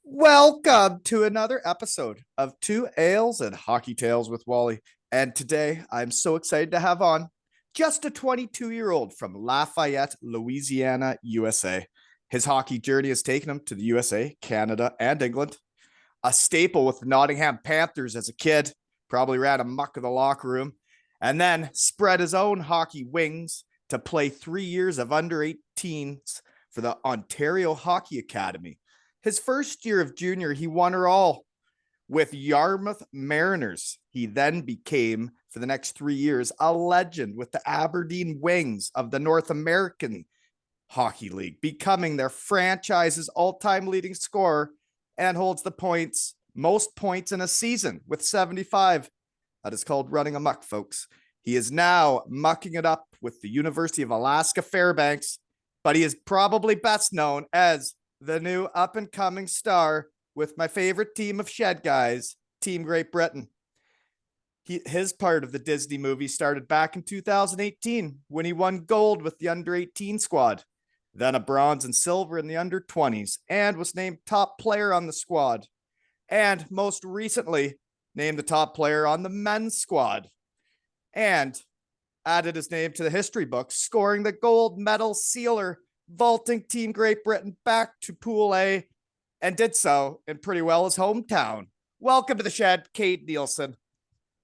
Welcome to another episode of Two Ales and Hockey Tales with Wally. And today I'm so excited to have on just a 22-year-old from Lafayette, Louisiana, USA. His hockey journey has taken him to the USA, Canada, and England. A staple with the Nottingham Panthers as a kid, probably ran amok of the locker room, and then spread his own hockey wings to play 3 years of under 18s for the Ontario Hockey Academy. His first year of junior, he won her all with Yarmouth Mariners. He then became, for the next 3 years, a legend with the Aberdeen Wings of the North American Hockey League, becoming their franchise's all-time leading scorer and holds the most points in a season with 75. That is called running amok, folks. He is now mucking it up with the University of Alaska Fairbanks, but he is probably best known as the new up-and-coming star with my favorite team of shed guys, Team Great Britain. His part of the Disney movie started back in 2018 when he won gold with the under-18 squad, then a bronze and silver in the under-20s, and was named top player on the squad, and most recently named the top player on the men's squad, and added his name to the history books, scoring the gold medal sealer, vaulting Team Great Britain back to Pool A, and did so in pretty well his hometown. Welcome to the shed, Cade Neilson.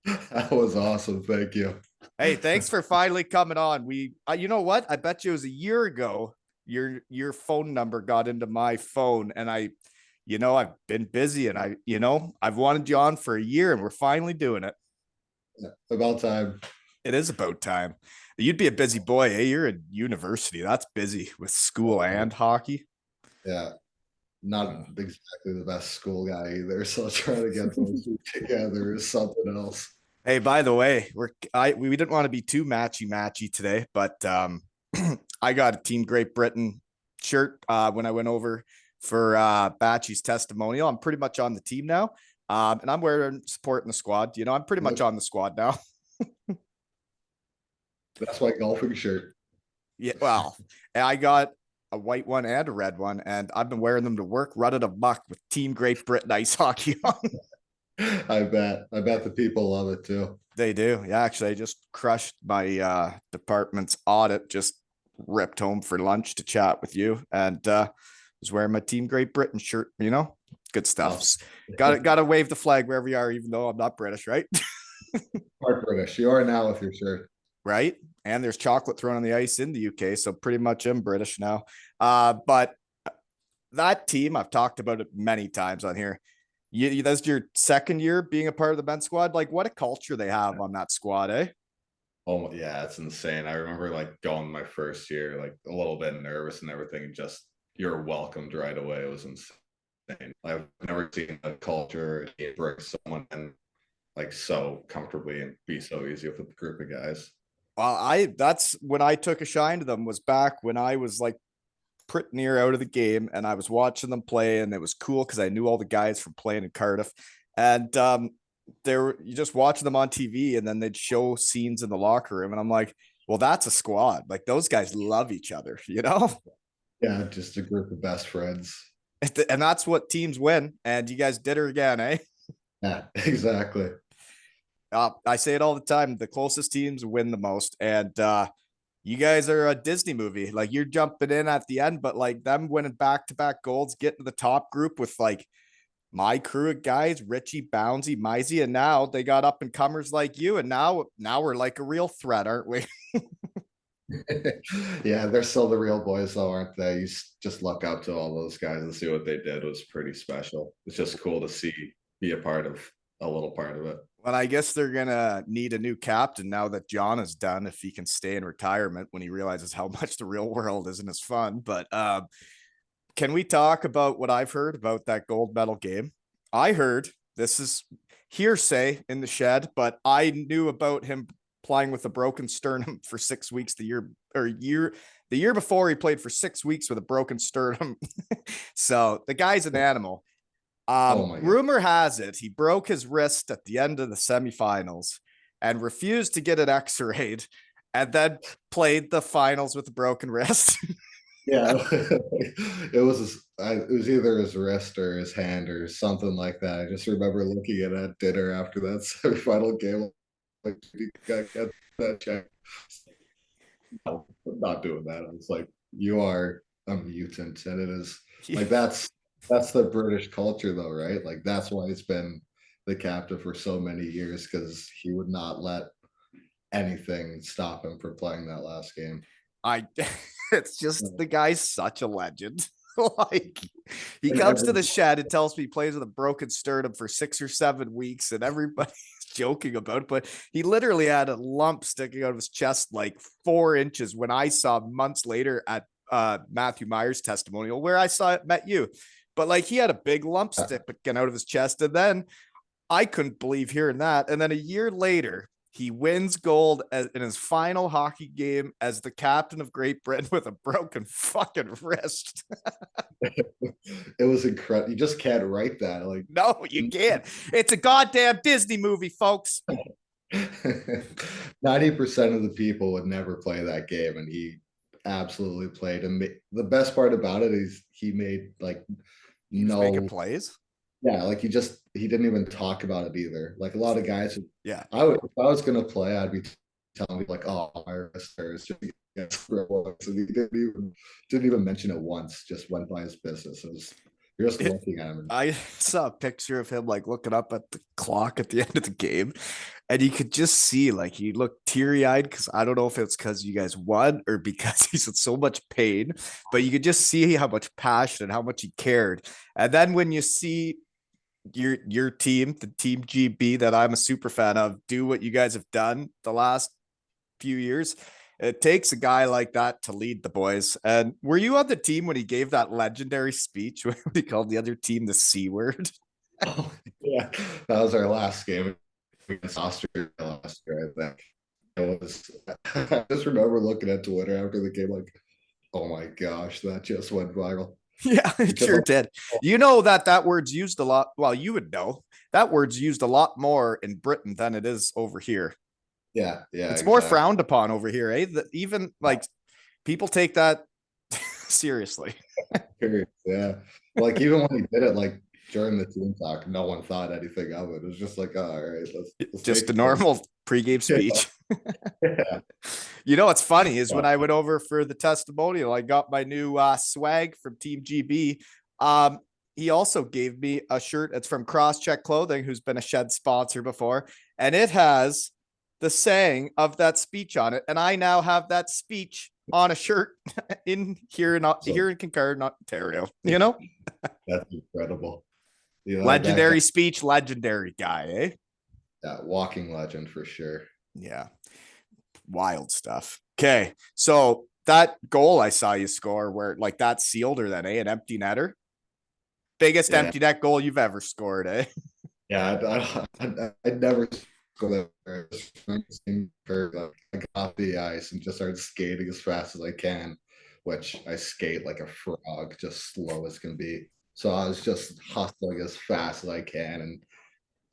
That was awesome. Thank you. Hey, thanks for finally coming on. You know what? I bet you it was a year ago your phone number got into my phone, and I've been busy, and I've wanted you on for a year, and we're finally doing it. Yeah, about time. It is about time. You'd be a busy boy, eh? You're in university. That's busy with school and hockey. Yeah. Not exactly the best school guy either. So trying to get those two together is something else. Hey, by the way, we didn't want to be too matchy today, but I got a Team Great Britain shirt when I went over for Batchy's testimonial. I'm pretty much on the team now. And I'm supporting the squad. I'm pretty much on the squad now. That's my golfing shirt. Yeah, well, I got a white one and a red one, and I've been wearing them to work, running amok with Team Great Britain ice hockey on. I bet the people love it too. They do. Yeah, actually, I just crushed my department's audit, just ripped home for lunch to chat with you, and was wearing my Team Great Britain shirt, good stuff. Gotta wave the flag wherever you are, even though I'm not British, right? Part British. You are now with your shirt. Right. And there's chocolate thrown on the ice in the UK. So pretty much I'm British now. But that team, I've talked about it many times on here. That's your second year being a part of the men's squad. Like, what a culture they have on that squad, eh? Oh yeah, it's insane. I remember going my first year, a little bit nervous and everything, and just you're welcomed right away. It was insane. I've never seen a culture bring someone in so comfortably and be so easy with a group of guys. Well, that's when I took a shine to them, was back when I was pretty near out of the game, and I was watching them play, and it was cool because I knew all the guys from playing in Cardiff, and you just watching them on TV, and then they'd show scenes in the locker room, and I'm like, well, that's a squad. Those guys love each other, Yeah, just a group of best friends. And that's what teams win, and you guys did her again, eh? Yeah, exactly. I say it all the time. The closest teams win the most. And you guys are a Disney movie. You're jumping in at the end, but them winning back-to-back golds, getting to the top group with my crew of guys, Richie, Bouncy, Mizey, and now they got up-and-comers like you. And now we're a real threat, aren't we? Yeah, they're still the real boys, though, aren't they? You just look up to all those guys and see what they did. It was pretty special. It's just cool to be a little part of it. Well, I guess they're going to need a new captain now that John is done, if he can stay in retirement when he realizes how much the real world isn't as fun. But can we talk about what I've heard about that gold medal game? I heard, this is hearsay in the shed, but I knew about him playing with a broken sternum for 6 weeks the year before. He played for 6 weeks with a broken sternum. So the guy's an animal. Rumor has it he broke his wrist at the end of the semifinals and refused to get it x-rayed, and then played the finals with a broken wrist. Yeah, it was either his wrist or his hand or something like that. I just remember looking at it at dinner after that semifinal game, like, you gotta get that check. No, I'm not doing that. I was like, you are a mutant, and it is like that's the British culture, though, right? Like that's why it's been the captain for so many years because he would not let anything stop him from playing that last game. I it's just the guy's such a legend. Like he And comes to every the shed and tells me he plays with a broken sternum for 6 or 7 weeks, and everybody's joking about it, but he literally had a lump sticking out of his chest like 4 inches when I saw months later at Matthew Meyer's testimonial where I saw it met you. But like he had a big lump sticking out of his chest, and then I couldn't believe hearing that. And then a year later, he wins gold in his final hockey game as the captain of Great Britain with a broken fucking wrist. it was incredible. You just can't write that. Like No, you can't. It's a goddamn Disney movie, folks. 90% of the people would never play that game, and he absolutely played. And the best part about it is he made like He was making no, plays. yeah, like he didn't even talk about it either. Like a lot of guys, Yeah. if I was gonna play, I'd be telling me like, oh, my wrist hurts. And he didn't even mention it once. Just went by his business. It was you're just looking at him. I saw a picture of him like looking up at the clock at the end of the game, and you could just see like he looked teary eyed because I don't know if it's because you guys won or because he's in so much pain, but you could just see how much passion and how much he cared. And then when you see your team, the Team GB that I'm a super fan of, do what you guys have done the last few years. It takes a guy like that to lead the boys. And were you on the team when he gave that legendary speech when he called the other team the C word? Oh, yeah, that was our last game against Austria last year, I think. It was. I just remember looking at Twitter after the game, like, oh my gosh, that just went viral. Yeah, it Because sure did. You know that word's used a lot. Well, you would know that word's used a lot more in Britain than it is over here. yeah, yeah, It's more exactly. frowned upon over here, eh? That even like people take that seriously. Yeah, like even when he did it, like during the team talk, no one thought anything of it. It was just like, oh, all right, let's make Just a it. normal pregame Yeah, speech. yeah. You know what's funny is when I went over for the testimonial, I got my new swag from Team GB. He also gave me a shirt. It's from Crosscheck Clothing, who's been a Shed sponsor before, and it has the saying of that speech on it. And I now have that speech on a shirt in here in So here in Kincard, Ontario. You know, that's incredible. You know, that guy, legendary speech, legendary guy, eh? that walking legend for sure. Yeah. Wild stuff. Okay. So that goal I saw you score where like that sealed her then, eh? An empty netter. Biggest Yeah, empty net goal you've ever scored, eh? yeah. I'd never go there. I got off the ice and just started skating as fast as I can, which I skate like a frog, just slow as can be. So I was just hustling as fast as I can, and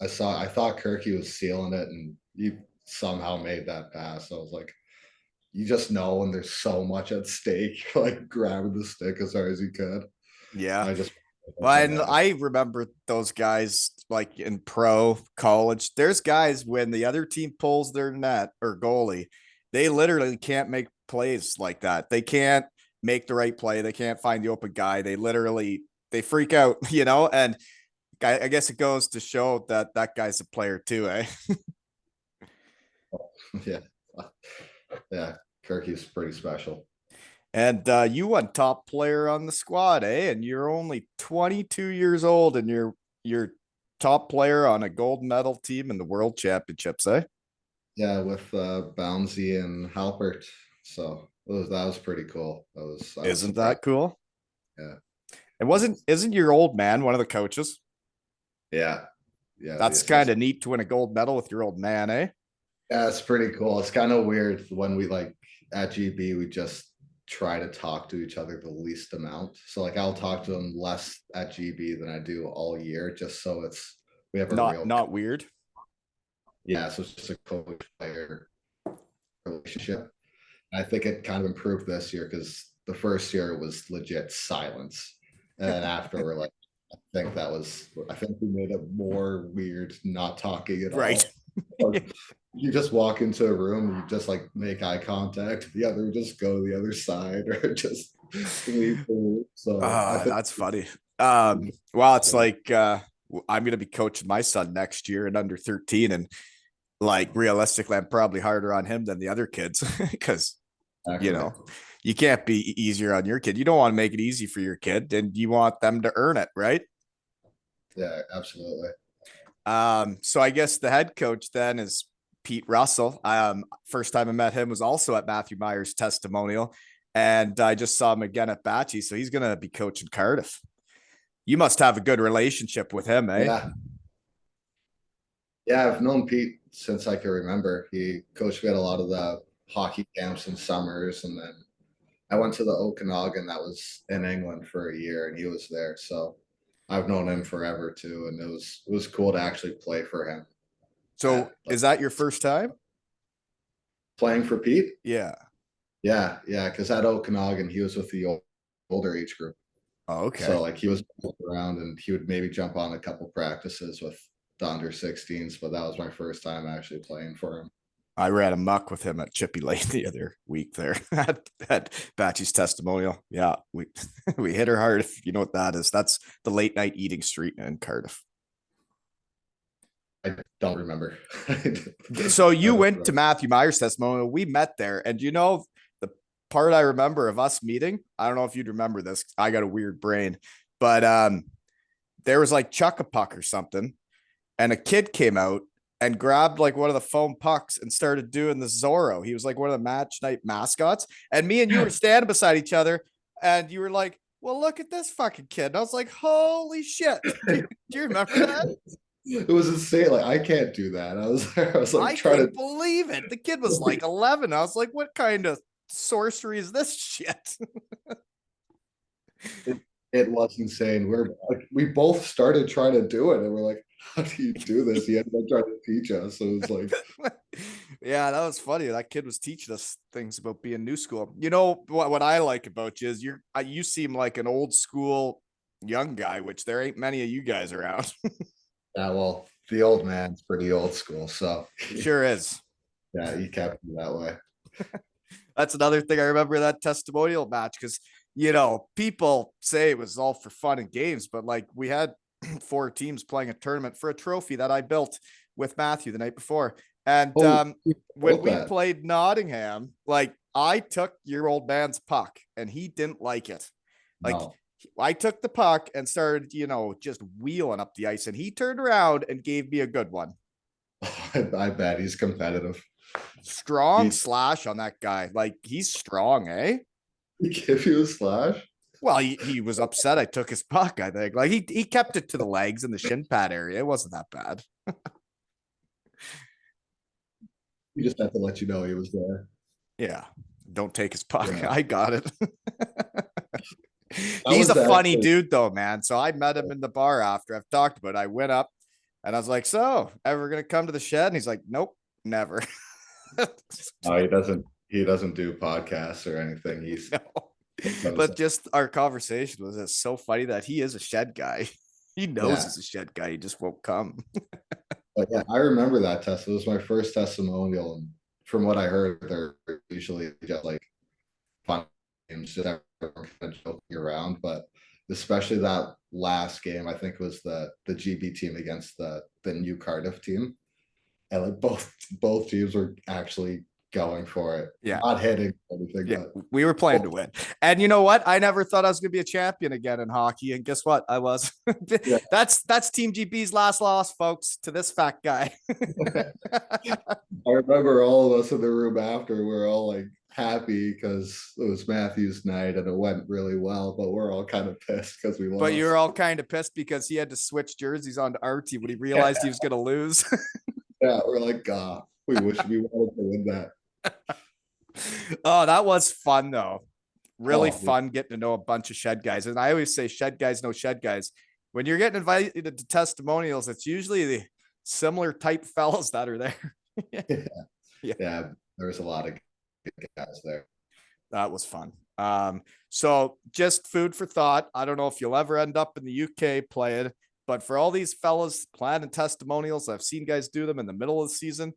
I thought Kirky was sealing it, and he somehow made that pass. So I was like, you just know when there's so much at stake, like grabbing the stick as hard as you could. Yeah. I just Well, and I remember those guys like in pro college. There's guys when the other team pulls their net or goalie, they literally can't make plays like that. They can't make the right play. They can't find the open guy. They freak out, you know. And I guess it goes to show that that guy's a player too, eh? yeah, yeah. Kirky's pretty special. And you won top player on the squad, eh? And you're only 22 years old, and you're top player on a gold medal team in the World Championships, eh? Yeah, with Bouncy and Halpert. So that was pretty cool. I was Isn't surprised. that cool? Yeah, And that wasn't was, isn't your old man one of the coaches? yeah, yeah. The That's kind assist. of neat to win a gold medal with your old man, eh? Yeah, it's pretty cool. It's kind of weird when we like at GB we just try to talk to each other the least amount. So like I'll talk to them less at GB than I do all year, just so we have a real Not weird. yeah. So it's just a coach player relationship. I think it kind of improved this year because the first year was legit silence. And then after we're like, I think we made it more weird not talking at Right. all. Like, you just walk into a room, you just like make eye contact, the other just go to the other side or just leave the room. So I think That's funny. Well, it's like I'm gonna be coaching my son next year and under 13, and like realistically, I'm probably harder on him than the other kids because you exactly. know you can't be easier on your kid. You don't want to make it easy for your kid, and you want them to earn it, right? Yeah, absolutely. So I guess the head coach then is Pete Russell. First time I met him was also at Matthew Meyer's testimonial, and I just saw him again at Batchy. So he's gonna be coaching Cardiff. You must have a good relationship with him, eh? Yeah. Yeah, I've known Pete since I can remember. He coached me at a lot of the hockey camps in summers, and then I went to the Okanagan that was in England for a year, and he was there. So I've known him forever too, and it was cool to actually play for him. So Like is that your first time? playing for Pete. Yeah. Yeah, yeah, because at Okanagan he was with the older age group, Oh, okay. so like he was around, and he would maybe jump on a couple practices with the under 16s, but that was my first time actually playing for him. I ran a muck with him at Chippy Lane the other week there at Batchy's testimonial. Yeah, we we hit her hard. If you know what that is, that's the late night eating street in Cardiff. I don't remember. So I you don't went to remember. Matthew Meyer's testimonial. We met there, and you know the part I remember of us meeting. I don't know if you'd remember this. I got a weird brain, but there was like chuck a puck or something, and a kid came out and grabbed like one of the foam pucks and started doing the Zorro. He was like one of the match night mascots. And me and you were standing beside each other, and you were like, well, look at this fucking kid. And I was like, holy shit. Do you remember that? It was insane. Like I can't do that. I was like I trying couldn't believe it. The kid was like 11. I was like, what kind of sorcery is this shit? it was insane. We both started trying to do it, and we're like, how do you do this? He ended up trying to teach us. So it was like, Yeah, that was funny. That kid was teaching us things about being new school. You know what I like about you is you seem like an old school young guy, which there ain't many of you guys around. yeah, well, the old man's pretty old school, so Sure is. yeah, he kept me that way. That's another thing I remember that testimonial match because people say it was all for fun and games, but like we had four teams playing a tournament for a trophy that I built with Matthew the night before. And Oh, when we that. played Nottingham, like I took your old man's puck and he didn't like it. Like No, I took the puck and started, just wheeling up the ice, and he turned around and gave me a good one. I bet he's competitive. Strong He, slash on that guy. Like he's strong, eh? he give you a slash. Well, he was upset I took his puck, I think. Like he kept it to the legs and the shin pad area. It wasn't that bad. He just had to let you know he was there. Yeah. Don't take his puck. Yeah, I got it. that He's a was funny actually. dude though, man. So I met him in the bar after I've talked about it. I went up and I was like, so ever gonna come to the shed? And he's like, nope, never. No, he doesn't. He doesn't do podcasts or anything. No. But just our conversation was just so funny that he is a shed guy. He knows Yeah, he's a shed guy. He just won't come. but yeah, I remember that test. It was my first testimonial, and from what I heard, they're usually just like fun games, just everyone kind of joking around. But especially that last game, I think it was the GB team against the new Cardiff team, and like both teams were actually going for it, Yeah. not hitting anything, Yeah, but we were playing to win. And you know what? I never thought I was going to be a champion again in hockey. And guess what? I was. yeah. That's Team GB's last loss, folks, to this fat guy. I remember all of us in the room after we were all like happy because it was Matthew's night and it went really well, but we're all kind of pissed because we But you were lost. all kind of pissed because he had to switch jerseys onto our team when he realized he was going to lose. Yeah, we're like, God, we wish we wanted to win that. Oh, that was fun, though. Really Oh, fun getting to know a bunch of shed guys. And I always say shed guys know shed guys. When you're getting invited to testimonials, it's usually the similar type fellas that are there. yeah, Yeah, yeah, there's a lot of good guys there. that was fun. So just food for thought. I don't know if you'll ever end up in the UK playing, but for all these fellas planning testimonials, I've seen guys do them in the middle of the season.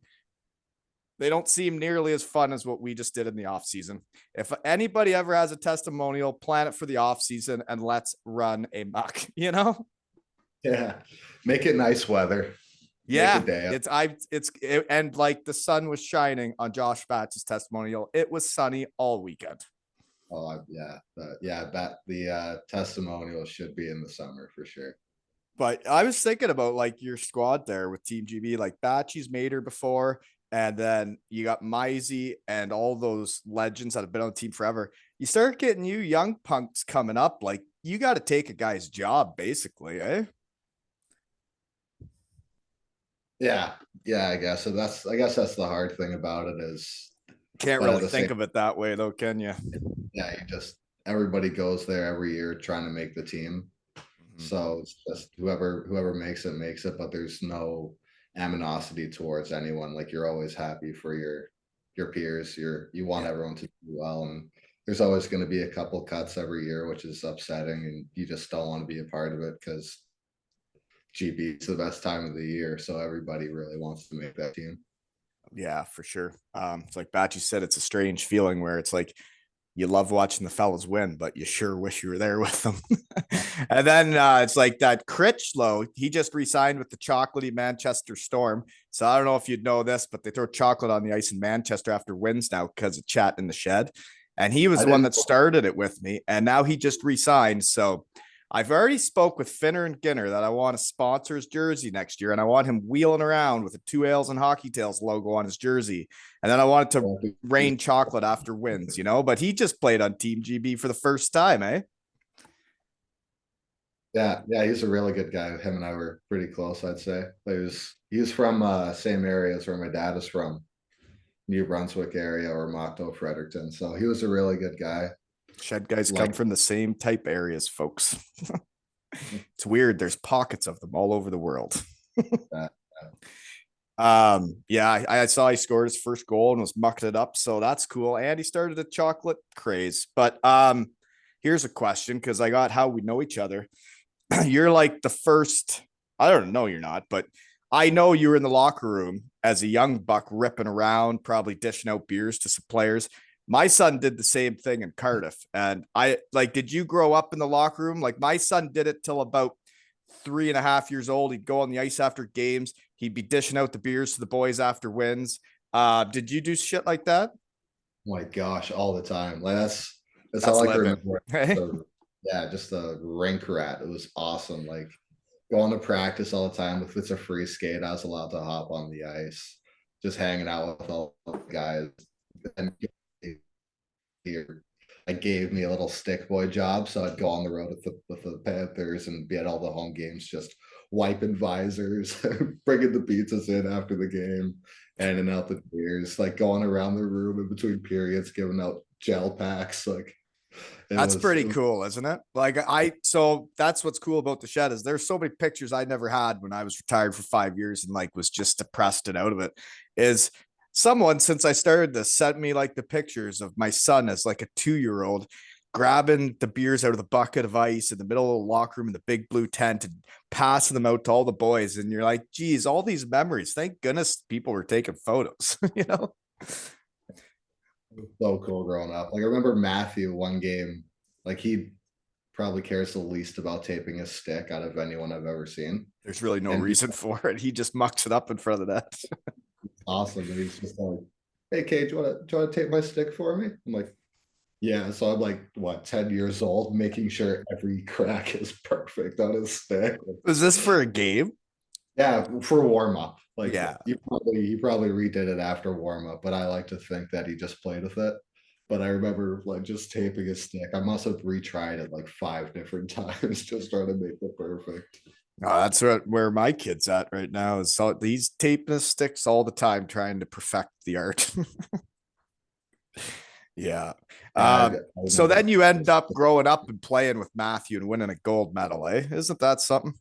They don't seem nearly as fun as what we just did in the off season. If anybody ever has a testimonial, plan it for the off season and let's run a muck, you know? Yeah. Make it nice weather. Make a Yeah, day. and like the sun was shining on Josh Batch's testimonial. It was sunny all weekend. Oh yeah. That the testimonial should be in the summer for sure. But I was thinking about like your squad there with Team GB, like Batchy's made her before, and then you got Mizey and all those legends that have been on the team forever. You start getting you young punks coming up, like you got to take a guy's job, basically, eh? Yeah, yeah, I guess so. I guess that's the hard thing about it is, Can't but at really the think same, of it that way, though, can you? yeah, you just everybody goes there every year trying to make the team. Mhm. So it's just whoever makes it, but there's no animosity towards anyone. Like you're always happy for your peers. You want Yeah. everyone to do well, and there's always going to be a couple cuts every year, which is upsetting, and you just don't want to be a part of it because GB is the best time of the year, so everybody really wants to make that team. Yeah, for sure. It's like Batchy said, it's a strange feeling where it's like you love watching the fellas win, but you sure wish you were there with them. And then it's like that Critchlow, he just re-signed with the chocolatey Manchester Storm. So I don't know if you'd know this, but they throw chocolate on the ice in Manchester after wins now because of chat in the shed. And he was I the one didn't. that started it with me. And now he just re-signed. So I've already spoke with Finner and Ginner that I want to sponsor his jersey next year, and I want him wheeling around with a Two Ales and Hockey Tales logo on his jersey. And then I want it to rain chocolate after wins, you know. But he just played on Team GB for the first time, eh? Yeah, yeah, he's a really good guy. Him and I were pretty close, I'd say. He's from same area as where my dad is from, New Brunswick area or Mocto, Fredericton. So he was a really good guy. Shed guys Like come from the same type areas, folks. It's weird. There's pockets of them all over the world. that. Yeah, I saw he scored his first goal and was mucking it up, so that's cool. And he started a chocolate craze. But here's a question because I got how we know each other. You're like the first, I don't know, you're not, but I know you were in the locker room as a young buck ripping around, probably dishing out beers to some players. My son did the same thing in Cardiff. And I like, did you grow up in the locker room? Like, my son did it till about 3.5 years old. He'd go on the ice after games, he'd be dishing out the beers to the boys after wins. Did you do shit like that? Oh my gosh, all the time. Like that's That's all I can living. remember. Yeah, just a rink rat. It was awesome. Like going to practice all the time. If it's a free skate, I was allowed to hop on the ice, just hanging out with all the guys. And here, I gave me a little stick boy job, so I'd go on the road with the Panthers and be at all the home games, just wiping visors, bringing the pizzas in after the game, handing out the beers, like going around the room in between periods, giving out gel packs. Like That's it pretty was cool, isn't it? Like so that's what's cool about the shed is there's so many pictures I never had when I was retired for 5 years and like was just depressed and out of it. Is someone since I started this sent me like the pictures of my son as like a 2 year old grabbing the beers out of the bucket of ice in the middle of the locker room in the big blue tent and passing them out to all the boys. And you're like, geez, all these memories. Thank goodness people were taking photos, you know? so cool growing up. Like I remember Matthew one game, like he probably cares the least about taping his stick out of anyone I've ever seen. There's really no And he's reason for it. He just mucks it up in front of the net. awesome. And he's just like, hey Cade, do you want to tape my stick for me? I'm like, yeah, so I'm like, what, 10 years old, making sure every crack is perfect on his stick. Was this for a game? Yeah, for warm up. Like Yeah. he probably redid it after warm up, but I like to think that he just played with it. But I remember like just taping his stick. I must have retried it like 5 different times just trying to make it perfect. That's where my kid's at right now. Is so he's taping his sticks all the time, trying to perfect the art. Yeah. Yeah, I So remember. then you end up growing up and playing with Matthew and winning a gold medal, eh? Isn't that something?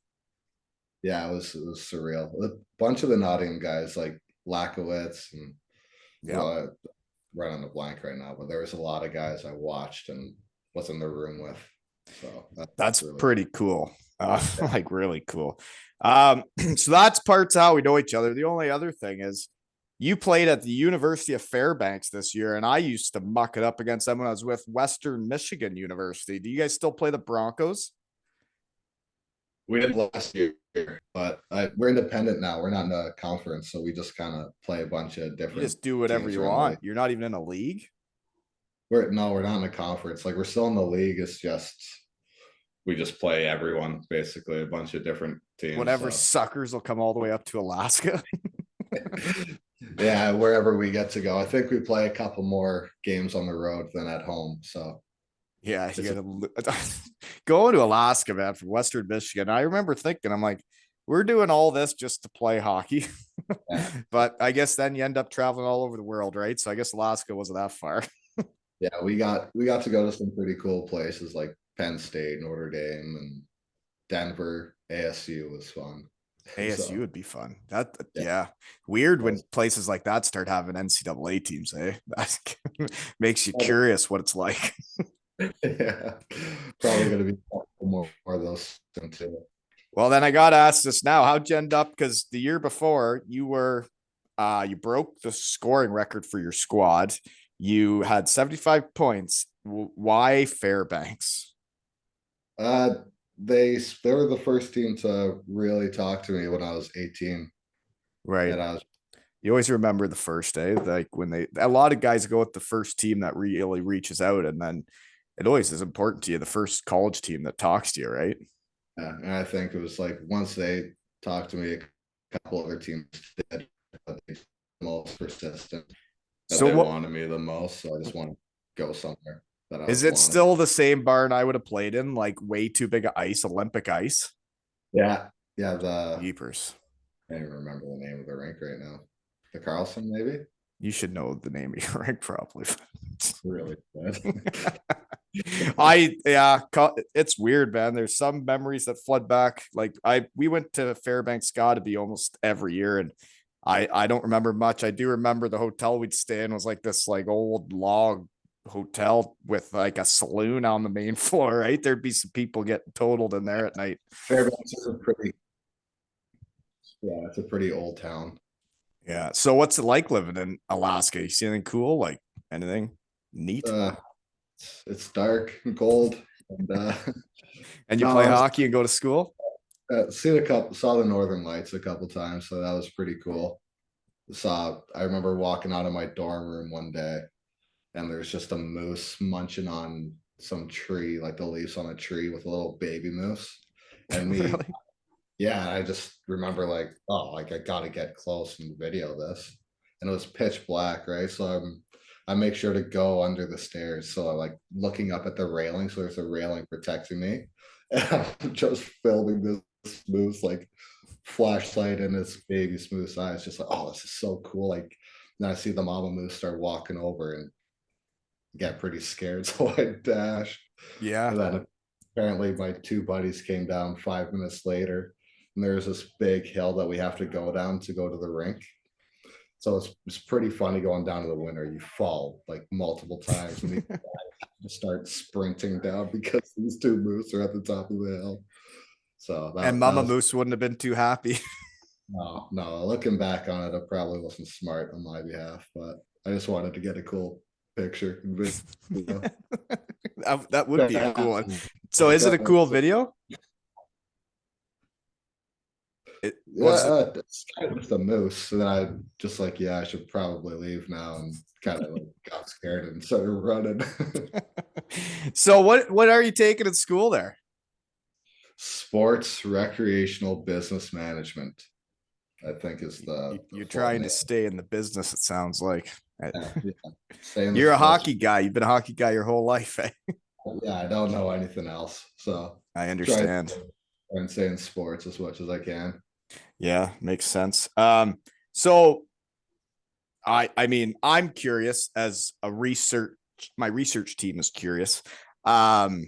Yeah, it was surreal. A bunch of the Nottingham guys like Lakowitz and Yeah. uh, running the blank right now, but there was a lot of guys I watched and was in the room with. So That's really pretty cool. yeah. Like really cool. So that's parts how we know each other. The only other thing is you played at the University of Fairbanks this year, and I used to muck it up against them when I was with Western Michigan University. Do you guys still play the Broncos? We did last year, but we're independent now. We're not in a conference, so we just kind of play a bunch of You different just do whatever teams you around the want. league. You're not even in a league. We're not in a conference. Like we're still in the league. It's just we just play everyone basically, a bunch of different teams. Whatever So suckers will come all the way up to Alaska. yeah, wherever we get to go. I think we play a couple more games on the road than at home. So Yeah, you it's gotta going to Alaska, man, from Western Michigan. I remember thinking, I'm like, we're doing all this just to play hockey. yeah, But I guess then you end up traveling all over the world, right? So I guess Alaska wasn't that far. yeah. We got to go to some pretty cool places like Penn State, Notre Dame, and Denver. ASU was fun. ASU So would be fun. That yeah, yeah. Weird when was places like that start having NCAA teams, eh? That makes you curious what it's like. yeah, probably gonna be more of those too. Well, then I gotta ask this now. How'd you end up? Because the year before you broke the scoring record for your squad. You had 75 points. Why Fairbanks? Uh, they were the first team to really talk to me when I was 18, Right. and I was You always remember the first day, like when a lot of guys go with the first team that really reaches out, and then it always is important to you, the first college team that talks to you, right? and I think it was like once they talked to me, a couple other teams did, but they the most persistent that So they what wanted me the most. So I just want to go somewhere that I is was it wanted. still the same barn I would have played in, like way too big of ice, Olympic ice? Yeah, yeah. The Jeepers. I can't even remember the name of the rink right now. The Carlson, maybe. You should know the name of your rig probably. Really good. Yeah, it's weird, man. There's some memories that flood back. Like we went to Fairbanks, got to be almost every year, and I don't remember much. I do remember the hotel we'd stay in was like this like old log hotel with like a saloon on the main floor. Right, there'd be some people getting totaled in there at night. Fairbanks is a pretty, yeah, it's a pretty old town. Yeah. So what's it like living in Alaska? You see anything cool? Like anything neat? Uh, it's dark and cold, and And you no, play hockey and go to school? saw the Northern Lights a couple times, so that was pretty cool. I remember walking out of my dorm room one day, and there's just a moose munching on some tree, like the leaves on a tree with a little baby moose, and me, Really? yeah, I just remember like, oh, like I gotta get close and video this. And it was pitch black, right? So I make sure to go under the stairs. So I'm like looking up at the railing. So there's a railing protecting me. And I'm just filming this moose like flashlight in his baby moose eyes, just like, oh, this is so cool. Like then I see the mama moose start walking over and get pretty scared. So I dash. Yeah. And then apparently my two buddies came down 5 minutes later, and there's this big hill that we have to go down to go to the rink. So it's pretty funny going down to the winter. You fall like multiple times and you start sprinting down because these two moose are at the top of the hill. So And that Mama was Moose wouldn't have been too happy. no. Looking back on it, I probably wasn't smart on my behalf, but I just wanted to get a cool picture. That would be a cool one. So is it a cool video? It Yeah, was it. it's kind of just a moose. And then I just like, yeah, I should probably leave now, and kind of like got scared and started running. So what are you taking at school there? Sports recreational business management, I think is the You're full trying to name. stay in the business, it sounds like. Yeah. Stay in the You're a sports. hockey guy. You've been a hockey guy your whole life. Eh? Yeah, I don't know anything else. So I try understand. and stay in sports as much as I can. Yeah, makes sense. So I mean, I'm curious as a research, my research team is curious. Um,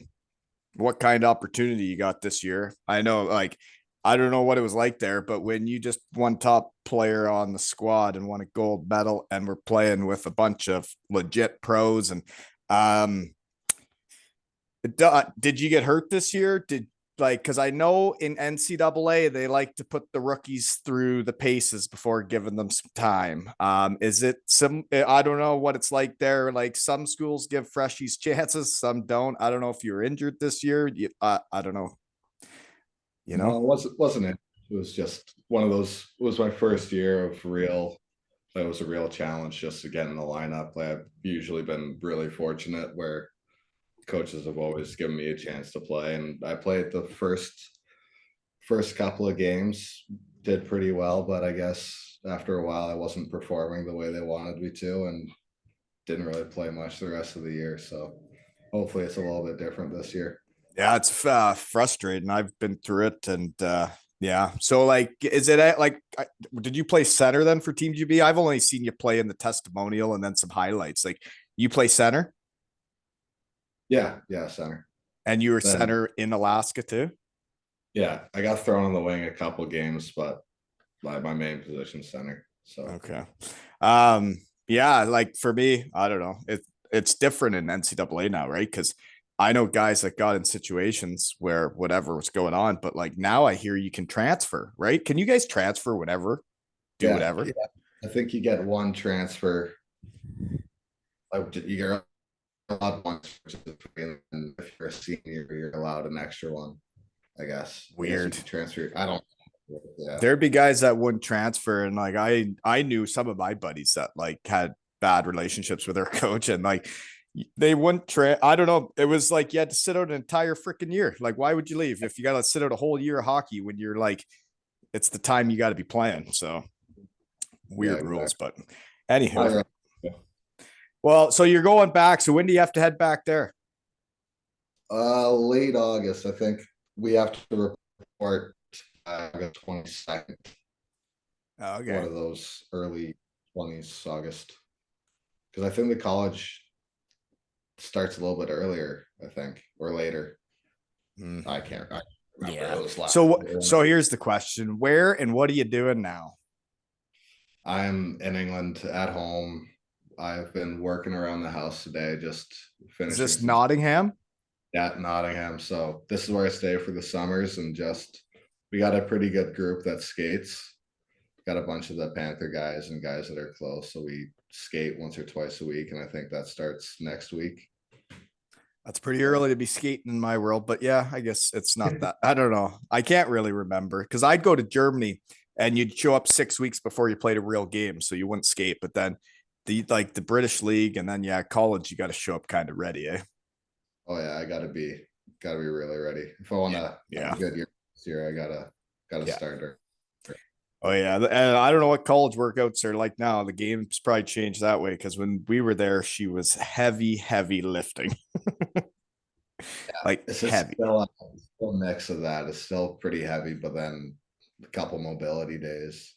what kind of opportunity you got this year? I know like I don't know what it was like there, but when you just one top player on the squad and won a gold medal, and we're playing with a bunch of legit pros, and um, did you get hurt this year? Did like because I know in NCAA they like to put the rookies through the paces before giving them some time. Is it some? I don't know what it's like there. Like some schools give freshies chances, some don't. I don't know if you were injured this year. I don't know. You No, know. it wasn't it. It was just one of those. It was my first year of real. It was a real challenge just to get in the lineup. I've usually been really fortunate where coaches have always given me a chance to play, and I played the first couple of games, did pretty well, but I guess after a while I wasn't performing the way they wanted me to, and didn't really play much the rest of the year. So hopefully it's a little bit different this year. Yeah, it's frustrating. I've been through it, and yeah. So, like, is it did you play center then for Team GB? I've only seen you play in the testimonial and then some highlights. Like, you play center, Yeah, yeah, center. and you were Then center in Alaska too. yeah, I got thrown on the wing a couple games, but my main position center. So Okay. Yeah, like for me, I don't know. It's different in NCAA now, right? Because I know guys that got in situations where whatever was going on, but like now I hear you can transfer, right? Can you guys transfer whatever, do yeah, whatever? I think you get one transfer. Like you're allowed one, and if you're a senior, you're allowed an extra one. I guess. I guess you Weird. can transfer. I don't. Yeah. There'd be guys that wouldn't transfer, and like I knew some of my buddies that like had bad relationships with their coach, and like they wouldn't I don't know. It was like you had to sit out an entire freaking year. Like, why would you leave if you got to sit out a whole year of hockey when you're like, it's the time you got to be playing? So Yeah. weird rules, Exactly. but anywho. Right. Well, so you're going back. So when do you have to head back there? Late August, I think we have to report August 22nd. One Okay. of those early 20s August, because I think the college starts a little bit earlier. I think or later. Hmm. I can't. I remember Yeah. it was last. So here's the question: where and what are you doing now? I'm in England at home. I've been working around the house today, just Is finishing this some Nottingham? at Nottingham. So this is where I stay for the summers, and just we got a pretty good group that skates. Got a bunch of the Panther guys and guys that are close. So we skate once or twice a week, and I think that starts next week. That's pretty So early to be skating in my world, but yeah, I guess it's not that. I don't know. I can't really remember because I'd go to Germany and you'd show up 6 weeks before you played a real game, so you wouldn't skate. But then the British League and then yeah, college, you got to show up kind of ready, eh? oh yeah, I gotta be really ready. If I wanna have Yeah, a good year this year, I gotta yeah. start her. Oh yeah, and I don't know what college workouts are like now. The game's probably changed that way because when we were there, she was heavy, heavy lifting, like It's just heavy. still a mix of that. It's still pretty heavy, but then a couple mobility days.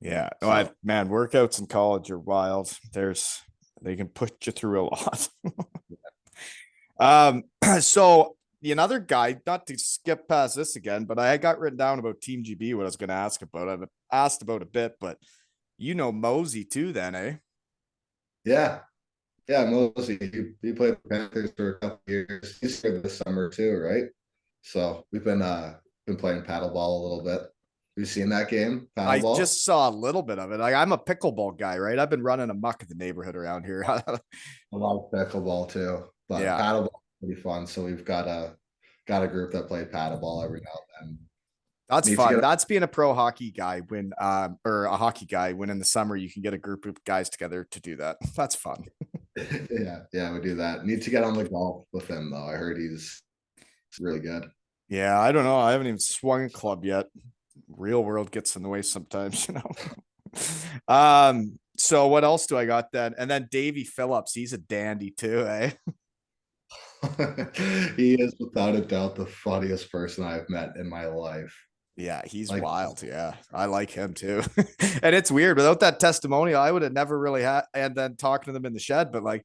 Yeah. Oh, So man, workouts in college are wild. They can put you through a lot. So another guy, not to skip past this again, but I got written down about Team GB, what I was going to ask about. I've asked about a bit, but you know Mosey too, then, eh? yeah, yeah, mostly he played the Panthers for a couple years. He's here this summer too, right? So we've been playing paddleball a little bit. Have you seen that game, I paddleball? just saw a little bit of it. Like, I'm a pickleball guy, right? I've been running a muck in the neighborhood around here. I love pickleball too, but Yeah. paddleball is pretty fun. So we've got a group that play paddleball every now and then. That's Need to fun. get That's being a pro hockey guy when or a hockey guy when in the summer you can get a group of guys together to do that. That's fun. yeah, we do that. Need to get on the golf with him though. I heard he's really good. Yeah, I don't know. I haven't even swung a club yet. Real world gets in the way sometimes, you know. So what else do I got then? And then Davy Phillips, he's a dandy too, eh? He is without a doubt the funniest person I've met in my life. Yeah, he's Like, wild. Yeah, I like him too. And it's weird. Without that testimonial, I would have never really had. And then talking to them in the shed, but like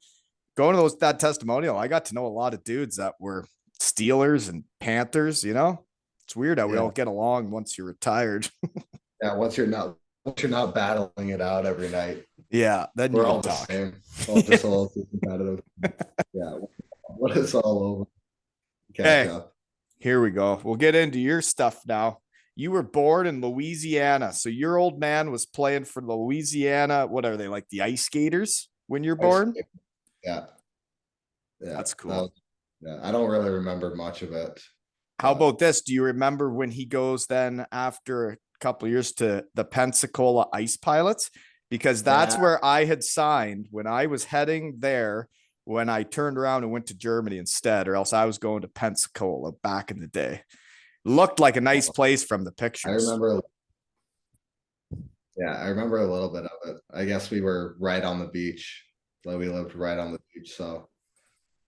going to that testimonial, I got to know a lot of dudes that were Steelers and Panthers. You know. It's weird how we Yeah. all get along once you're retired. Yeah, once you're not battling it out every night, Yeah, then you we're can all the talk. same. All just a little too competitive. Yeah, when it's all over, catch Okay, up. here we go. We'll get into your stuff now. You were born in Louisiana. So your old man was playing for the Louisiana. What are they, like the ice skaters when you're born? Yeah, yeah, That's cool. yeah. I don't really remember much of it, How but about this? Do you remember when he goes then after a couple of years to the Pensacola Ice Pilots? Because that's yeah, where I had signed when I was heading there when I turned around and went to Germany instead, or else I was going to Pensacola back in the day. Looked like a nice place from the I pictures. remember. Yeah, I remember a little bit of it. I guess we were right on the beach. Like we lived right on the beach, so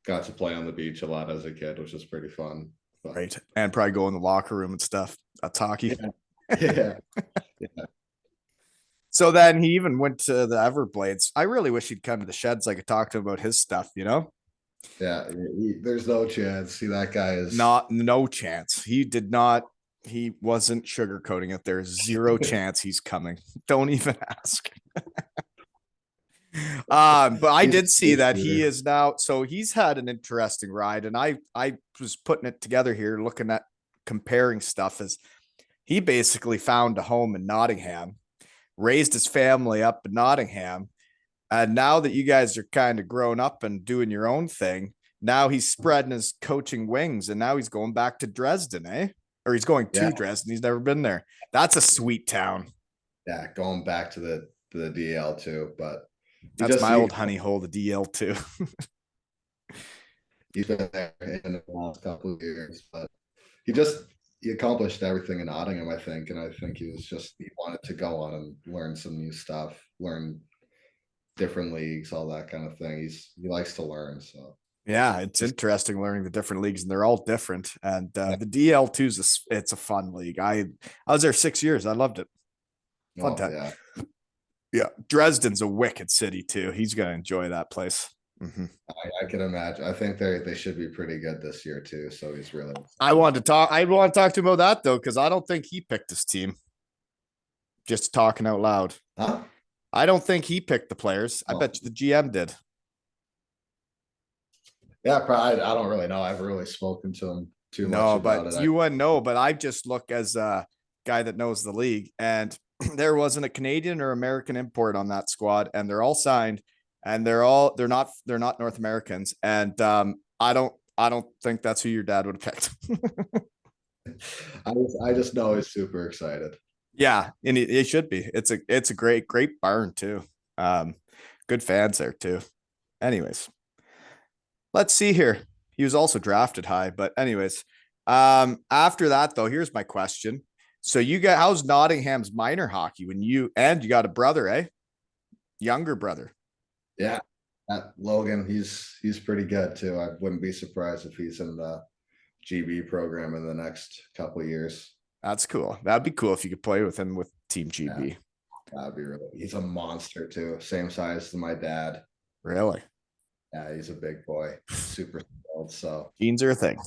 got to play on the beach a lot as a kid, which was pretty fun. But Right. And probably go in the locker room and stuff. That's hockey. yeah, yeah, yeah. So then he even went to the Everblades. I really wish he'd come to the sheds so I could talk to him about his stuff, you know? Yeah, there's no chance. See, that guy is. Not no chance. He did not. He wasn't sugarcoating it. There's zero chance he's coming. Don't even ask. But I He's a did see that he shooter. is now. So he's had an interesting ride, and I was putting it together here, looking at comparing stuff. As he basically found a home in Nottingham, raised his family up in Nottingham, and now that you guys are kind of grown up and doing your own thing, now he's spreading his coaching wings, and now he's going back to Dresden, eh? Or he's going Yeah, to Dresden. He's never been there. That's a sweet town. yeah, going back to the DL too, but he That's just my he old honey hole, the DL too. he's been there in the last couple of years, but he accomplished everything in Nottingham, I think, and I think he wanted to go on and learn some new stuff, learn different leagues, all that kind of thing. He likes to learn, so Yeah, it's just interesting learning the different leagues, and they're all different. And yeah. the DL2 is it's a fun league. I was there 6 years. I loved it. Fun Oh time. yeah, Yeah, Dresden's a wicked city too. He's gonna enjoy that place. Mm-hmm. I can imagine. I think they should be pretty good this year too. So he's really I excited. wanted to talk. I want to talk to him about that though, because I don't think he picked his team. Just talking out loud. Huh? I don't think he picked the players. I Oh. bet you the GM did. Yeah, probably. I don't really know. I haven't really spoken to him too much No, about but it. you wouldn't know. But I just look as a guy that knows the league, and there wasn't a Canadian or American import on that squad, and they're all signed, and they're not North Americans, and I don't think that's who your dad would have picked. I just know he's super excited. Yeah, and it should be. It's a great barn too. Um, Good fans there too. Anyways, let's see here. He was also drafted high, but anyways, after that though, here's my question. So you got how's Nottingham's minor hockey when you got a brother, eh? Younger brother. Yeah, Logan, he's pretty good too. I wouldn't be surprised if he's in the GB program in the next couple of years. That's cool. That'd be cool if you could play with him with Team Yeah, GB. that'd be really. He's a monster too. Same size as my dad. Really? Yeah, he's a big boy. Super skilled. So Genes are a thing.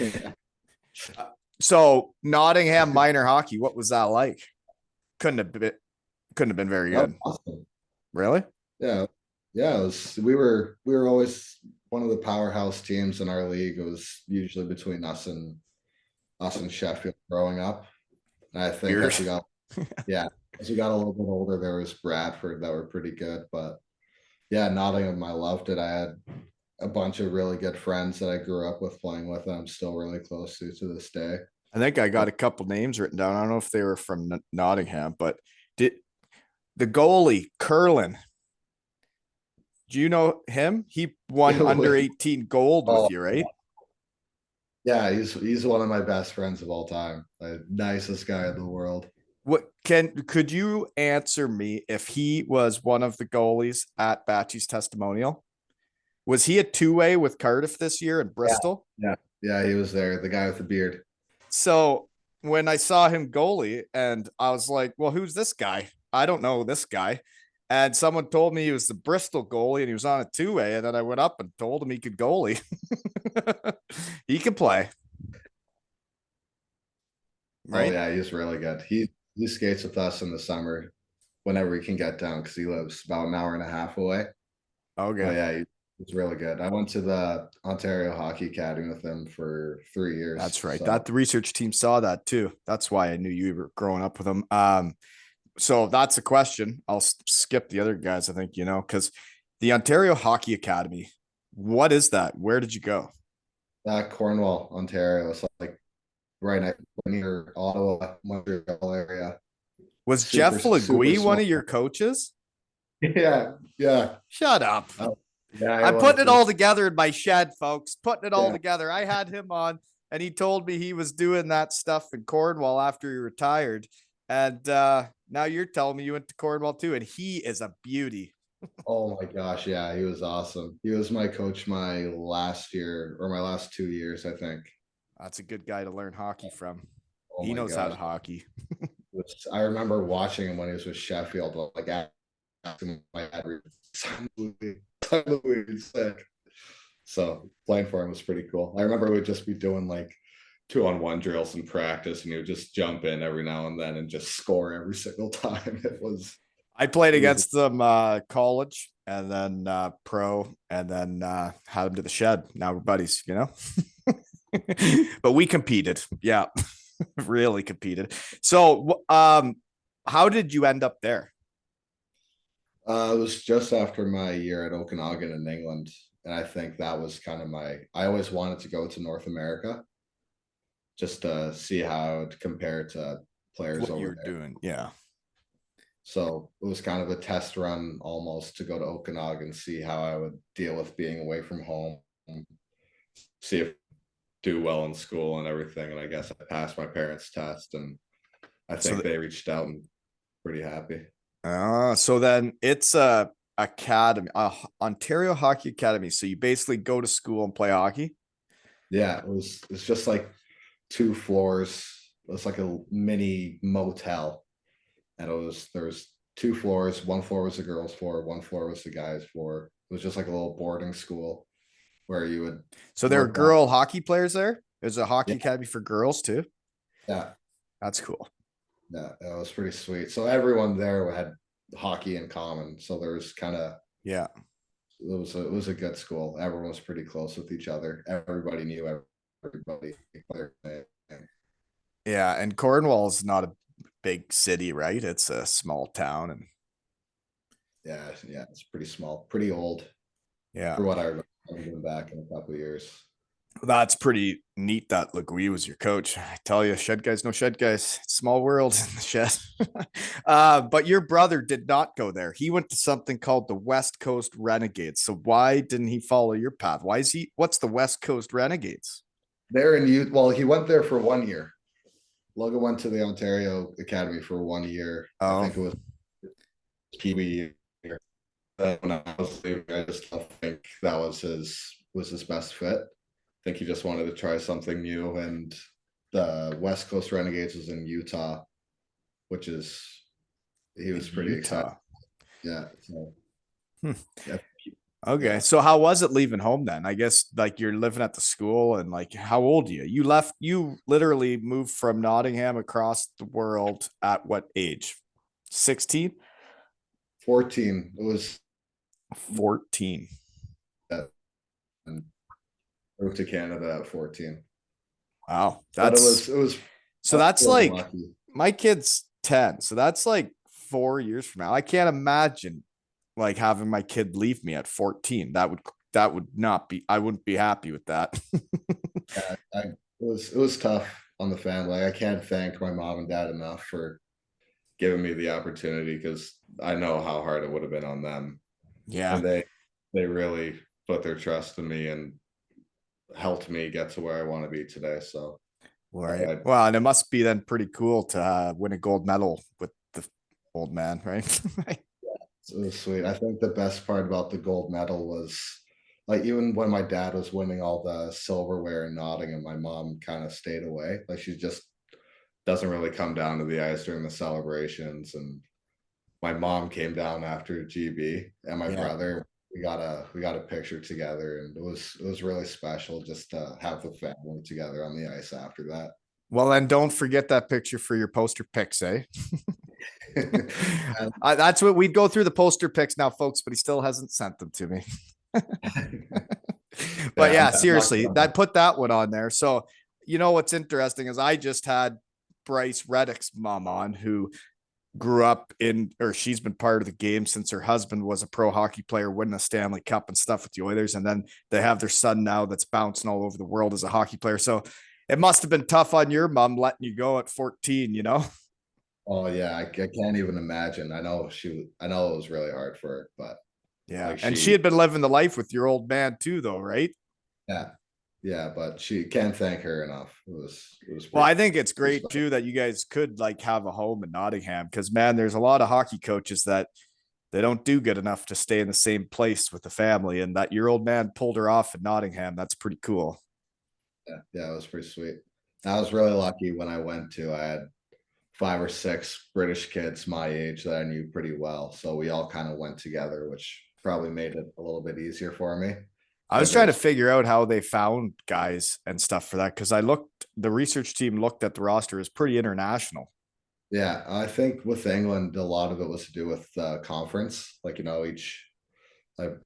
yeah. So Nottingham minor hockey, what was that like? Couldn't have been very That was good. awesome. Really? Yeah, yeah. We were always one of the powerhouse teams in our league. It was usually between us and Sheffield growing up. And I think Weird. as we got yeah, as we got a little bit older, there was Bradford that were pretty good. But yeah, Nottingham, I loved it. I had a bunch of really good friends that I grew up with playing with, and I'm still really close to this day. I think I got a couple names written down. I don't know if they were from Nottingham, but did the goalie Curlin? Do you know him? He won under 18 gold with Oh, you, right? yeah, he's one of my best friends of all time. The nicest guy in the world. Could you answer me if he was one of the goalies at Batchy's testimonial? Was he a two-way with Cardiff this year in Yeah, Bristol? yeah, he was there. The guy with the beard. So when I saw him goalie, and I was like, well, who's this guy? I don't know this guy. And someone told me he was the Bristol goalie and he was on a two-way. And then I went up and told him he could goalie. He could play. Oh right? yeah, he's really good. He skates with us in the summer whenever he can get down because he lives about an hour and a half away. But Okay. yeah, he's really good. I went to the Ontario Hockey Academy with him for 3 years. That's right. That So the research team saw that too. That's why I knew you were growing up with them. So that's a question. I'll skip the other guys, I think, because the Ontario Hockey Academy, what is that? Where did you go? that Cornwall, Ontario, it's like right near Ottawa, Montreal area. Was Super, Jeff super Legui one small. of your coaches? Yeah, yeah. Shut up. Oh, yeah, I I'm putting it all was. together in my shed, folks. Putting it all Yeah. together. I had him on, and he told me he was doing that stuff in Cornwall after he retired. And now you're telling me you went to Cornwall too, and he is a beauty. Oh my gosh, yeah, he was awesome. He was my coach my last year or my last 2 years, I think. That's a good guy to learn hockey from. Oh He my knows how gosh. to hockey. I remember watching him when he was with Sheffield, like asking my dad, sick. So playing for him was pretty cool. I remember we'd just be doing like 2-on-1 drills in practice, and he would just jump in every now and then and just score every single time. I played It was against them college and then pro and then had him to the shed. Now we're buddies. But we competed. Yeah, really competed. So how did you end up there? it was just after my year at Okanagan in England, and I think that was kind of I always wanted to go to North America just to see how it compared to players What you over were there. doing. Yeah. So it was kind of a test run almost to go to Okanagan, see how I would deal with being away from home, see if do well in school and everything. And I guess I passed my parents' test, and I So think they reached out and pretty happy. so then it's a academy, Ontario Hockey Academy. So you basically go to school and play hockey. Yeah, it's just like 2 floors. It was like a mini motel, and there's 2 floors. One floor was the girls' floor, one floor was the guys' floor. It was just like a little boarding school where you would So there are work on. girl hockey players there. There's a hockey Yeah, academy for girls too. yeah, That's cool. yeah. It was pretty sweet. So everyone there had hockey in common. So there was kind of Yeah. it was a good school. Everyone was pretty close with each other. Everybody knew everybody. Yeah. And Cornwall is not a big city, right? It's a small town. And Yeah, yeah, it's pretty small, pretty old yeah, for what I remember going back in a couple of years. that's pretty neat that Legui was your coach. I tell you, shed guys, no shed guys. Small world in the shed. But your brother did not go there. He went to something called the West Coast Renegades. So why didn't he follow your path? What's the West Coast Renegades? There in youth, well, he went there for 1 year. Logan went to the Ontario Academy for 1 year. I Oh, think it was Pee-wee year. When I was leaving, I just don't think that was his best fit. I think he just wanted to try something new, and the West Coast Renegades was in Utah, which is he was pretty excited. Utah. Yeah, so Hmm. yeah, Okay. yeah. So how was it leaving home then? I guess like you're living at the school and like how old are you? You literally moved from Nottingham across the world at what age? 16? 14. It was 14. and moved to Canada at 14. Wow. But it That's was it was so I that's was like lucky. my kid's 10. So that's like 4 years from now. I can't imagine like having my kid leave me at 14. That would not be I wouldn't be happy with that. Yeah, it was tough on the family. I can't thank my mom and dad enough for giving me the opportunity because I know how hard it would have been on them, Yeah. and they really put their trust in me and helped me get to where I want to be today. So Right. I, Well, and it must be then pretty cool to win a gold medal with the old man, right? it was sweet. I think the best part about the gold medal was like even when my dad was winning all the silverware in Nottingham, my mom kind of stayed away. Like she just doesn't really come down to the ice during the celebrations. And my mom came down after GB, and my Yeah. brother. We got a picture together, and it was really special just to have the family together on the ice after that. Well, then don't forget that picture for your poster pics, eh? And, That's what we'd go through the poster pics now, folks, but he still hasn't sent them to me. But yeah, yeah, I'm not seriously, gonna. that put that one on there. So, what's interesting is I just had Bryce Reddick's mom on, who grew up in, or she's been part of the game since her husband was a pro hockey player, winning a Stanley Cup and stuff with the Oilers. And then they have their son now that's bouncing all over the world as a hockey player. So it must have been tough on your mom letting you go at 14. Oh yeah, I can't even imagine. I know it was really hard for her, but Yeah. like And she she, had been living the life with your old man too, though, right? yeah, yeah, but she can't thank her enough. It was Well, pretty, I think it's pretty great special. too that you guys could like have a home in Nottingham because man, there's a lot of hockey coaches that they don't do good enough to stay in the same place with the family, and that your old man pulled her off in Nottingham. That's pretty cool. Yeah, yeah, it was pretty sweet. I was really lucky when I went to. I had 5 or 6 British kids my age that I knew pretty well, so we all kind of went together, which probably made it a little bit easier for me. I was But trying to there's figure out how they found guys and stuff for that because the research team looked at the roster as pretty international. Yeah, I think with England, a lot of it was to do with conference. Like, each like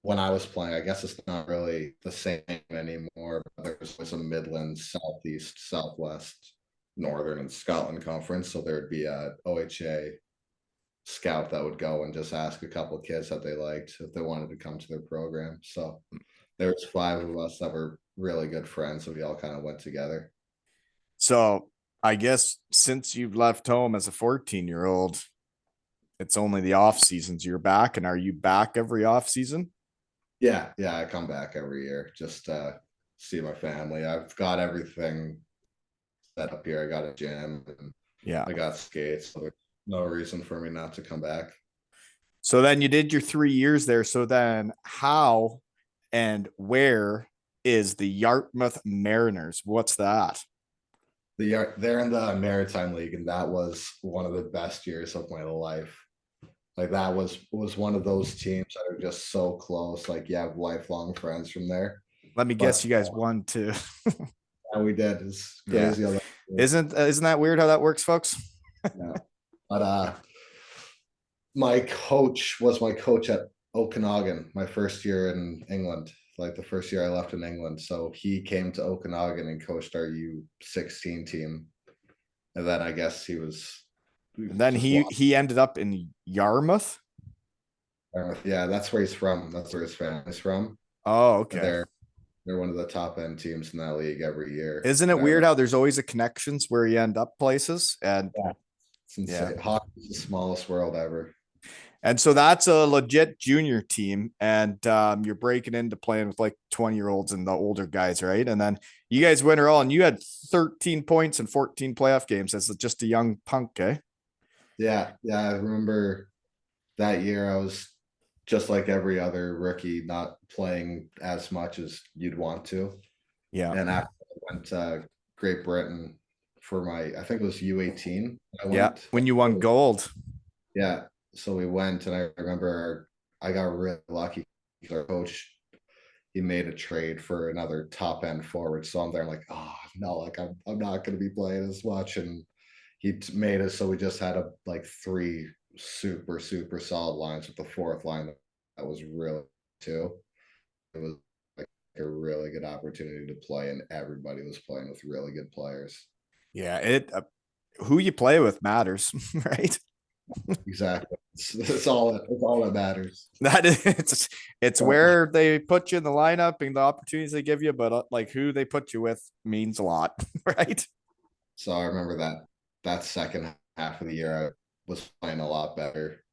when I was playing, I guess it's not really the same anymore. But there's some Midlands, Southeast, Southwest, Northern, and Scotland conference. So there would be a OHA scout that would go and just ask a couple of kids that they liked if they wanted to come to their program. So there was 5 of us that were really good friends. So we all kind of went together. So I guess since you've left home as a 14-year-old, it's only the off seasons you're back. And are you back every off season? Yeah, yeah, I come back every year just see my family. I've got everything set up here. I got a gym and Yeah. I got skates. So there's no reason for me not to come back. So then you did your 3 years there. So then how and where is the Yarmouth Mariners? What's that? They're in the Maritime League, and that was one of the best years of my life. Like that was one of those teams that are just so close. Like you have lifelong friends from there. Let me guess, But you guys won too. how we did is Yeah. crazy. Isn't that weird how that works, folks? Yeah. But my coach was my coach at Okanagan my first year in England, like the first year I left in England. So he came to Okanagan and coached our U16 team. And then I guess he was And then just he ended up in Yarmouth. yeah, that's where he's from. That's where his family's from. Oh, And okay. they're one of the top end teams in that league every year. Isn't it And I weird remember, how there's always a connections where you end up places? And yeah, it's yeah. insane. Hockey's the smallest world ever. And so that's a legit junior team. And you're breaking into playing with like 20-year-olds and the older guys, right? And then you guys win her all, and you had 13 points in 14 playoff games as just a young punk, eh? Yeah, yeah. I remember that year I was just like every other rookie, not playing as much as you'd want to. Yeah. And after I went to Great Britain for I think it was U18. I Yeah. went. When you won gold. Yeah. So we went, and I remember I got really lucky. Our coach, he made a trade for another top end forward. So I'm there, like, oh no, like I'm not going to be playing as much. And he made it so we just had like 3 super solid lines with the fourth line that was really too. It was like a really good opportunity to play, and everybody was playing with really good players. Yeah. Who you play with matters, right? Exactly. It's all that matters. That is, it's where they put you in the lineup and the opportunities they give you, but like who they put you with means a lot, right? So I remember that second half of the year I was playing a lot better.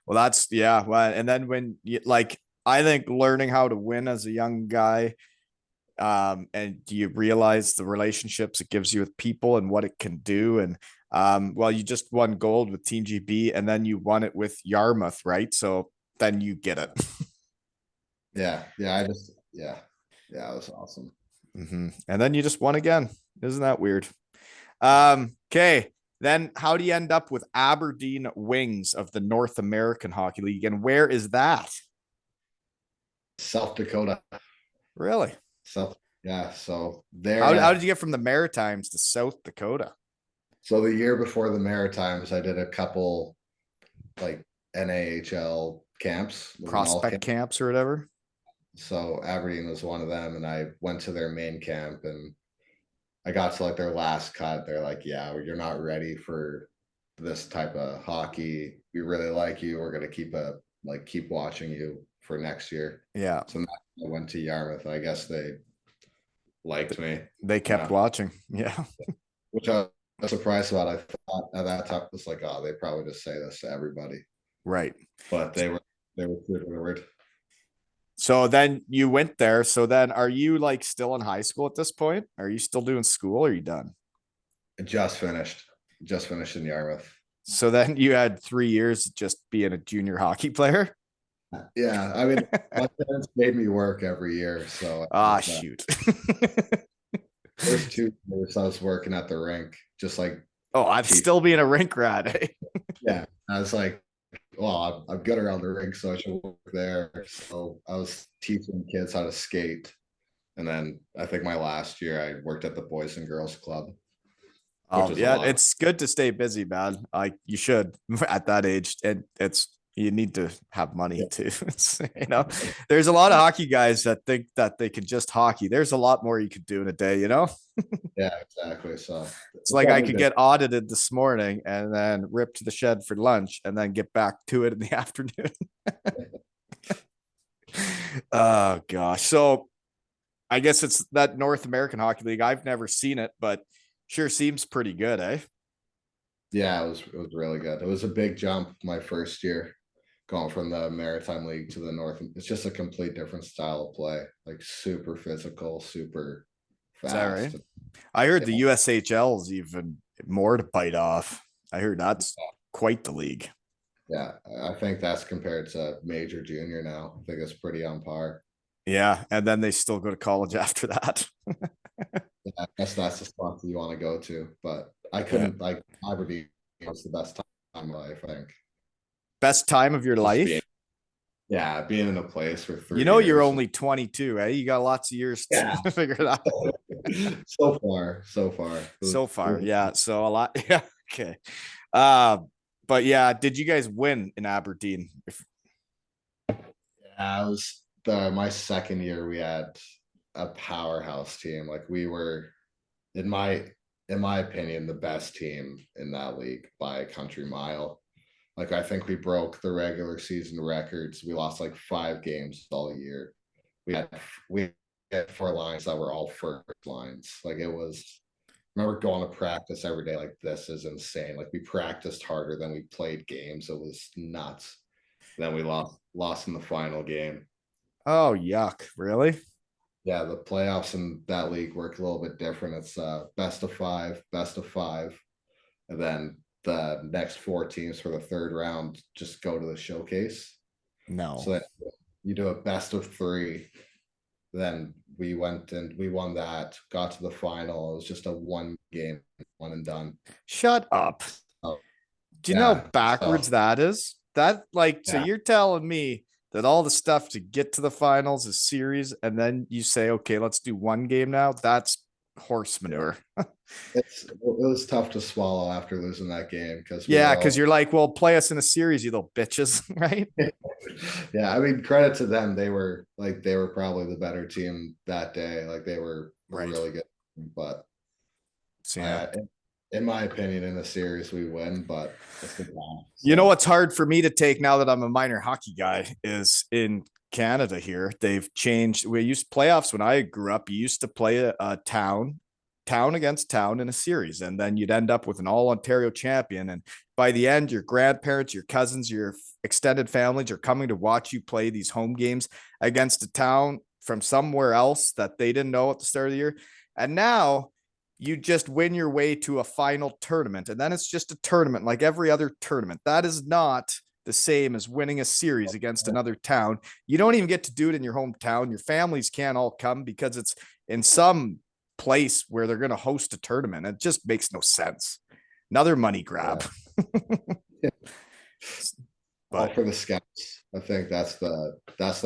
Well, that's yeah. Well, and then when you like, I think learning how to win as a young guy, and you realize the relationships it gives you with people and what it can do, and well, you just won gold with Team GB, and then you won it with Yarmouth, right? So then you get it. Yeah, yeah, it was awesome. And then you just won again. Isn't that weird? Okay. Then how do you end up with Aberdeen Wings of the North American Hockey League? And where is that? South Dakota. Really? South Yeah. So there, How did you get from the Maritimes to South Dakota? so the year before the Maritimes, I did a couple like NAHL camps, was an all Prospect camp. camps or whatever? So Aberdeen was one of them, and I went to their main camp, and I got to like their last cut. They're like, "Yeah, you're not ready for this type of hockey. We really like you. We're gonna keep watching you for next year." Yeah. So now I went to Yarmouth. I guess they liked me. They kept Yeah, watching. Yeah. which I was surprised about. I thought at that time it was like, oh, they probably just say this to everybody, Right. but they were super weird. So then you went there. So then are you like still in high school at this point? Are you still doing school or are you done? I just finished in Yarmouth. So then you had 3 years just being a junior hockey player. Yeah, I mean, my parents made me work every year, so Ah, shoot. first 2 years I was working at the rink, just like Oh, I'm teach. still being a rink rat. Eh? Yeah, I was like, well, I'm good around the rink, so I should work there. So I was teaching kids how to skate, and then I think my last year I worked at the Boys and Girls Club, which Oh, was a yeah. lot. It's good to stay busy, man. Like you should at that age. And it's, you need to have money Yeah, too. There's a lot of hockey guys that think that they can just hockey. There's a lot more you could do in a day. yeah, exactly. So It's it's like I definitely could been, get audited this morning and then rip to the shed for lunch and then get back to it in the afternoon. Oh gosh. So I guess it's that North American Hockey League. I've never seen it, but sure seems pretty good, eh? yeah, it was really good. It was a big jump my first year, going from the Maritime League to the North. It's just a complete different style of play, like super physical, super Is that right? fast. I heard Yeah, the USHL is even more to bite off. I heard that's quite the league. yeah. I think that's compared to major junior now. I think it's pretty on par. Yeah, and then they still go to college after that. Yeah, I guess that's the spot that you want to go to, but I Yeah. couldn't like Aberdeen was the best time of my life, I think. Best time of your Just being life? yeah, being in a place for You three know you're years. only 22, eh? You got lots of years Yeah. to figure it out. So far. So far, yeah. So a lot. Yeah. Okay. Uh, but yeah, did you guys win in Aberdeen? Yeah, it was my second year. We had a powerhouse team. Like we were, in my opinion, the best team in that league by a country mile. Like I think we broke the regular season records. We lost like 5 games all year. We had 4 lines that were all first lines. Like it was. I remember going to practice every day. Like this is insane. Like we practiced harder than we played games. It was nuts. Then we lost in the final game. Oh, yuck. Really? Yeah, the playoffs in that league work a little bit different. It's best of five, and then the next 4 teams for the third round just go to the showcase. No. So that you do a best of three. Then we went and we won that, got to the final. It was just a one game, one and done. Shut up. Oh, Do you know yeah. how backwards So that is? That like so yeah. you're telling me that all the stuff to get to the finals is series, and then you say, okay, let's do one game now. That's horse Yeah. manure. It was tough to swallow after losing that game because we Yeah, were because all you're like, well, play us in a series, you little bitches, right? yeah, I mean credit to them. They were probably the better team that day. Like they were Right. really good. But So yeah. I in my opinion, in the series we win, but it's the time. You know So what's hard for me to take now that I'm a minor hockey guy is in Canada here. They've changed. We used playoffs when I grew up. You used to play a town against town in a series, and then you'd end up with an all Ontario champion. And by the end, your grandparents, your cousins, your extended families are coming to watch you play these home games against a town from somewhere else that they didn't know at the start of the year. And now you just win your way to a final tournament, and then it's just a tournament like every other tournament. That is not the same as winning a series against another town. You don't even get to do it in your hometown. Your families can't all come because it's in some place where they're going to host a tournament. It just makes no sense. Another money grab. yeah, all But for the scouts. I think that's the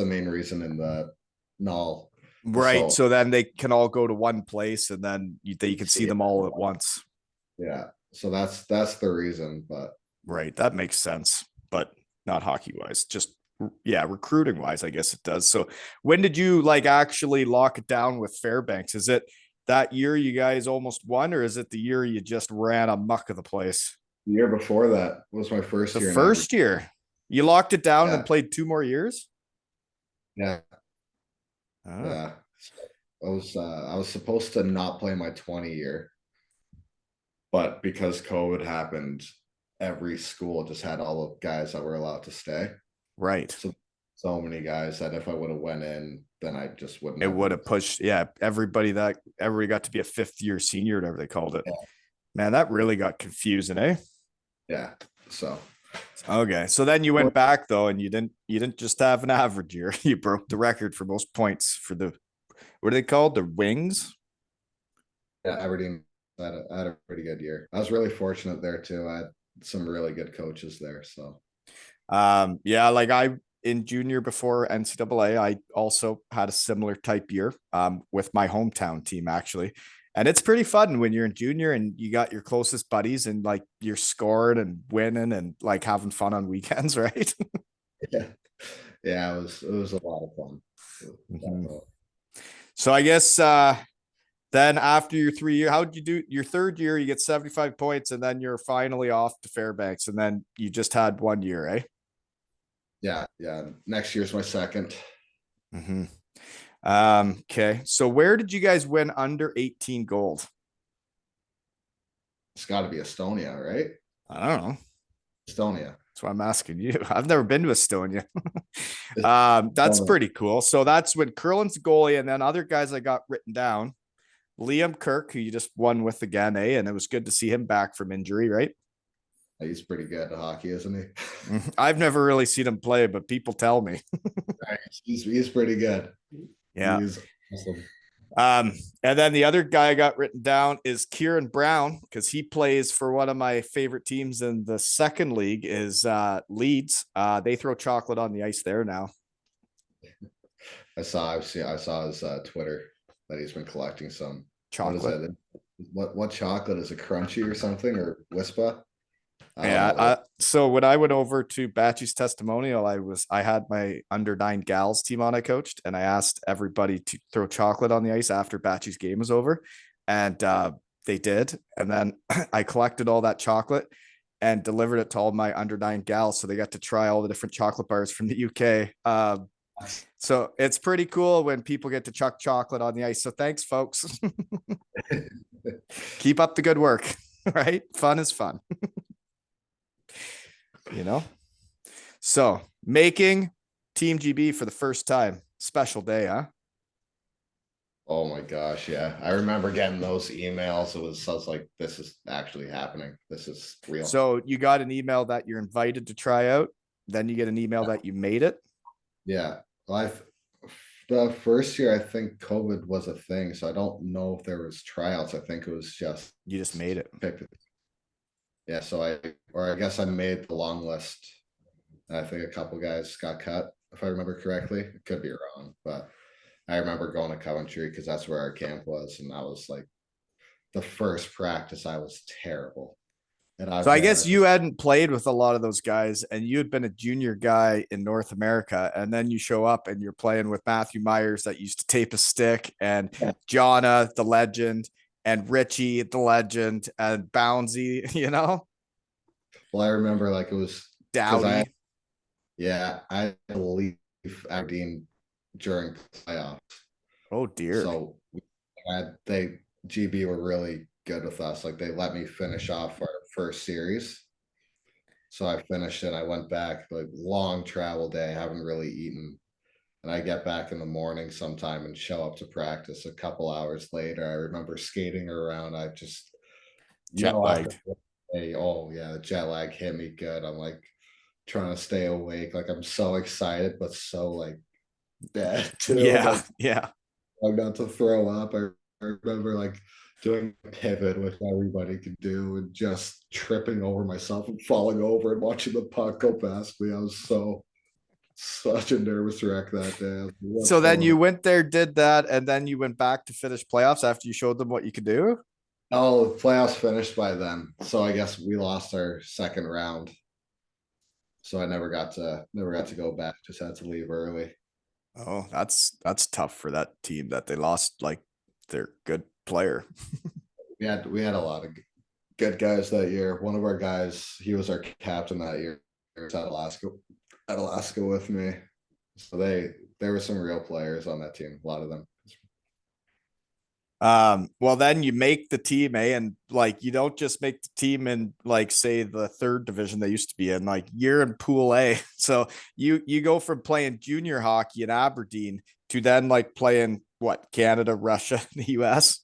main reason in the null. Right. So So then they can all go to one place and then you can see see it. them all at once. Yeah. So that's the reason. But Right. That makes sense, but not hockey wise. Just yeah, recruiting wise, I guess it does. So when did you like actually lock it down with Fairbanks? Is it that year you guys almost won, or is it the year you just ran a muck of the place? the year before that was my first The year in Aberdeen. first year. You locked it down and Yeah. played 2 more years? Yeah. Oh, Yeah. I was supposed to not play my 20 year, but because COVID happened, every school just had all the guys that were allowed to stay. right. So many guys that if I would have went in, then I just would It never. would have pushed, yeah, everybody got to be a 5th year senior, whatever they called it. Yeah. Man, that really got confusing, eh? Yeah. So Okay. So then you went back though, and you didn't just have an average year. You broke the record for most points for the what are they called? The wings? yeah, Aberdeen had a pretty good year. I was really fortunate there too. I had some really good coaches there. So Yeah, like I in junior before NCAA, I also had a similar type year with my hometown team actually. And it's pretty fun when you're in junior and you got your closest buddies and like you're scoring and winning and like having fun on weekends, right? yeah, yeah, it was a lot of fun. Mhm. So I guess then after your 3 year, how did you do your third year? You get 75 points and then you're finally off to Fairbanks and then you just had 1 year, eh? Yeah, yeah. Next year's my second. Mm-hmm. Okay. So where did you guys win under 18 gold? It's got to be Estonia, right? I don't know. Estonia. That's why I'm asking you. I've never been to Estonia. That's Estonia. pretty cool. So that's when Curlin's the goalie, and then other guys I got written down. Liam Kirk, who you just won with again, eh? And it was good to see him back from injury, right? He's pretty good at hockey, isn't he? I've never really seen him play, but people tell me. He's pretty good. Yeah. He's awesome. Um, and then the other guy I got written down is Kieran Brown because he plays for one of my favorite teams in the second league is Leeds. They throw chocolate on the ice there now. I saw his Twitter that he's been collecting some. What is Chocolate. it? What chocolate is it? Crunchy or something or Wispa? I don't Yeah. know. So when I went over to Batchy's testimonial, I had my under 9 gals team on I coached, and I asked everybody to throw chocolate on the ice after Batchy's game was over, and they did. And then I collected all that chocolate and delivered it to all my under 9 gals, so they got to try all the different chocolate bars from the UK. So it's pretty cool when people get to chuck chocolate on the ice. So thanks, folks. Keep up the good work. Right? Fun is fun. You know? So making Team GB for the first time. Special day, huh? Oh my gosh, yeah. I remember getting those emails. I was like, this is actually happening. This is real. So you got an email that you're invited to try out. Then you get an email that you made it. Yeah. The first year I think COVID was a thing, so I don't know if there was tryouts. I think it was just You just made it. picked. Yeah, so I guess I made the long list. And I think a couple guys got cut, if I remember correctly. It could be wrong, but I remember going to Coventry because that's where our camp was, and that was like the first practice. I was terrible, and So I guess just you hadn't played with a lot of those guys and you had been a junior guy in North America. And then you show up and you're playing with Matthew Myers that used to tape a stick and yeah. Jonna, the legend, and Richie, the legend, and Bouncy, you know, Well, I remember like it was because Dowdy. I had to leave Aberdeen during playoffs, Oh, dear. so they GB were really good with us. Like they let me finish off our first series. So I finished it. I went back, like long travel day, haven't really eaten. And I get back in the morning sometime and show up to practice a couple hours later. I remember skating around. I just, Jet after lagged. oh yeah, the jet lag hit me good. I'm like trying to stay awake. Like I'm so excited, but so like bad too. Yeah. Like Yeah. I'm about to throw up. I remember like doing a pivot, which everybody could do, and just tripping over myself and falling over and watching the puck go past me. I was so such a nervous wreck that day. I was like, what's So then going you on? went there, did that, and then you went back to finish playoffs after you showed them what you could do. Oh, the playoffs finished by then. So I guess we lost our second round. So I never got to go back, just had to leave early. Oh, that's tough for that team that they lost like their good player. We had a lot of good guys that year. One of our guys, he was our captain that year. He was at Alaska with me. So there were some real players on that team, a lot of them. Well, then you make the team, and like you don't just make the team in like say the third division they used to be in, like you're in Pool A. So you go from playing junior hockey in Aberdeen to then like playing what Canada, Russia, the US.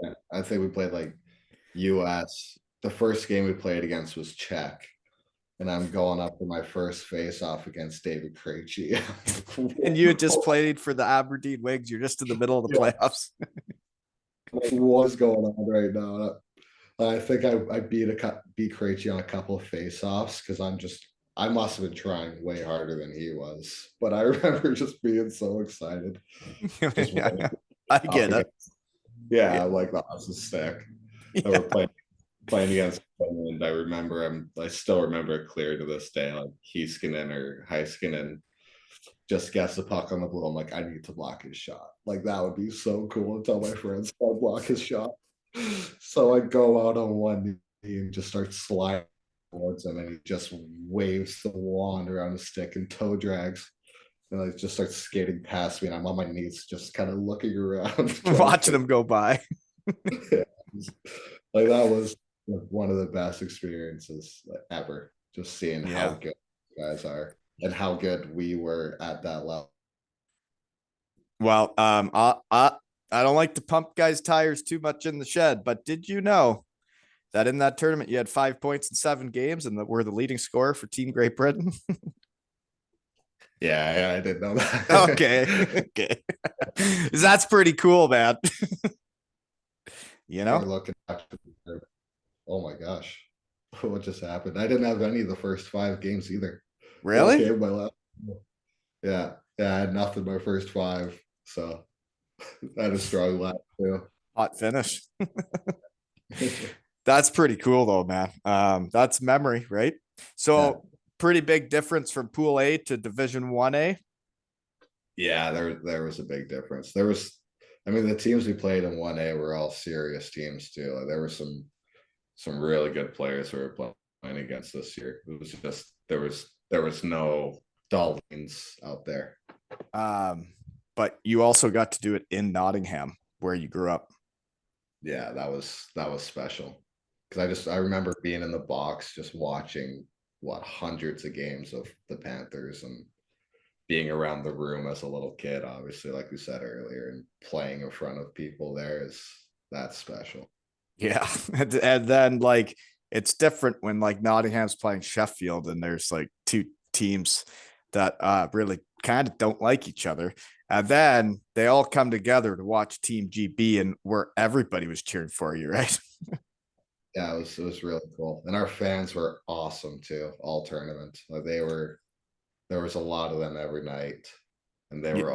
Yeah, I think we played like US. The first game we played against was Czech. And I'm going up for my first face off against David Krejci. And you had just played for the Aberdeen Wigs. You're just in the middle of the Yeah, playoffs. what's going on right now? I think I beat Krejci on a couple of face-offs because I must have been trying way harder than he was. But I remember just being so excited. Just I off get it. against, yeah, Yeah. like that was a stick. And Yeah. we're playing against Finland. I still remember it clear to this day. Like Heiskanen or Heiskanen just gets the puck on the blue. I'm like, I need to block his shot. Like that would be so cool to tell my friends I'll block his shot. So I go out on one knee and just start sliding towards him, and he just waves the wand around his stick and toe drags. And I just start skating past me, and I'm on my knees, just kind of looking around, Watching them go by. yeah. Like that was one of the best experiences ever. Just seeing how Yeah. good you guys are and how good we were at that level. Well, I don't like to pump guys' tires too much in the shed, but did you know that in that tournament you had 5 points in 7 games and that we're the leading scorer for Team Great Britain? Yeah, I didn't know that. Okay. Okay. That's pretty cool, man. You Are know? looking after. Oh my gosh, what just happened? I didn't have any of the first 5 games either. Really? Okay, my last. Yeah, yeah, I had nothing my first 5, so I had a strong last too. Hot finish. That's pretty cool though, man. That's memory, right? Yeah, So pretty big difference from Pool A to Division 1A. yeah, there was a big difference. I mean, the teams we played in 1A were all serious teams too. Like, there were some really good players who were playing against this year. It was just there was no dullings out there. But you also got to do it in Nottingham, where you grew up. Yeah, that was special because I remember being in the box just watching hundreds of games of the Panthers and being around the room as a little kid, obviously, like we said earlier, and playing in front of people there that's special. Yeah. And then like it's different when like Nottingham's playing Sheffield and there's like two teams that really kind of don't like each other. And then they all come together to watch Team GB and where everybody was cheering for you, right? Yeah, it was really cool. And our fans were awesome too, all tournament. Like there was a lot of them every night, and they were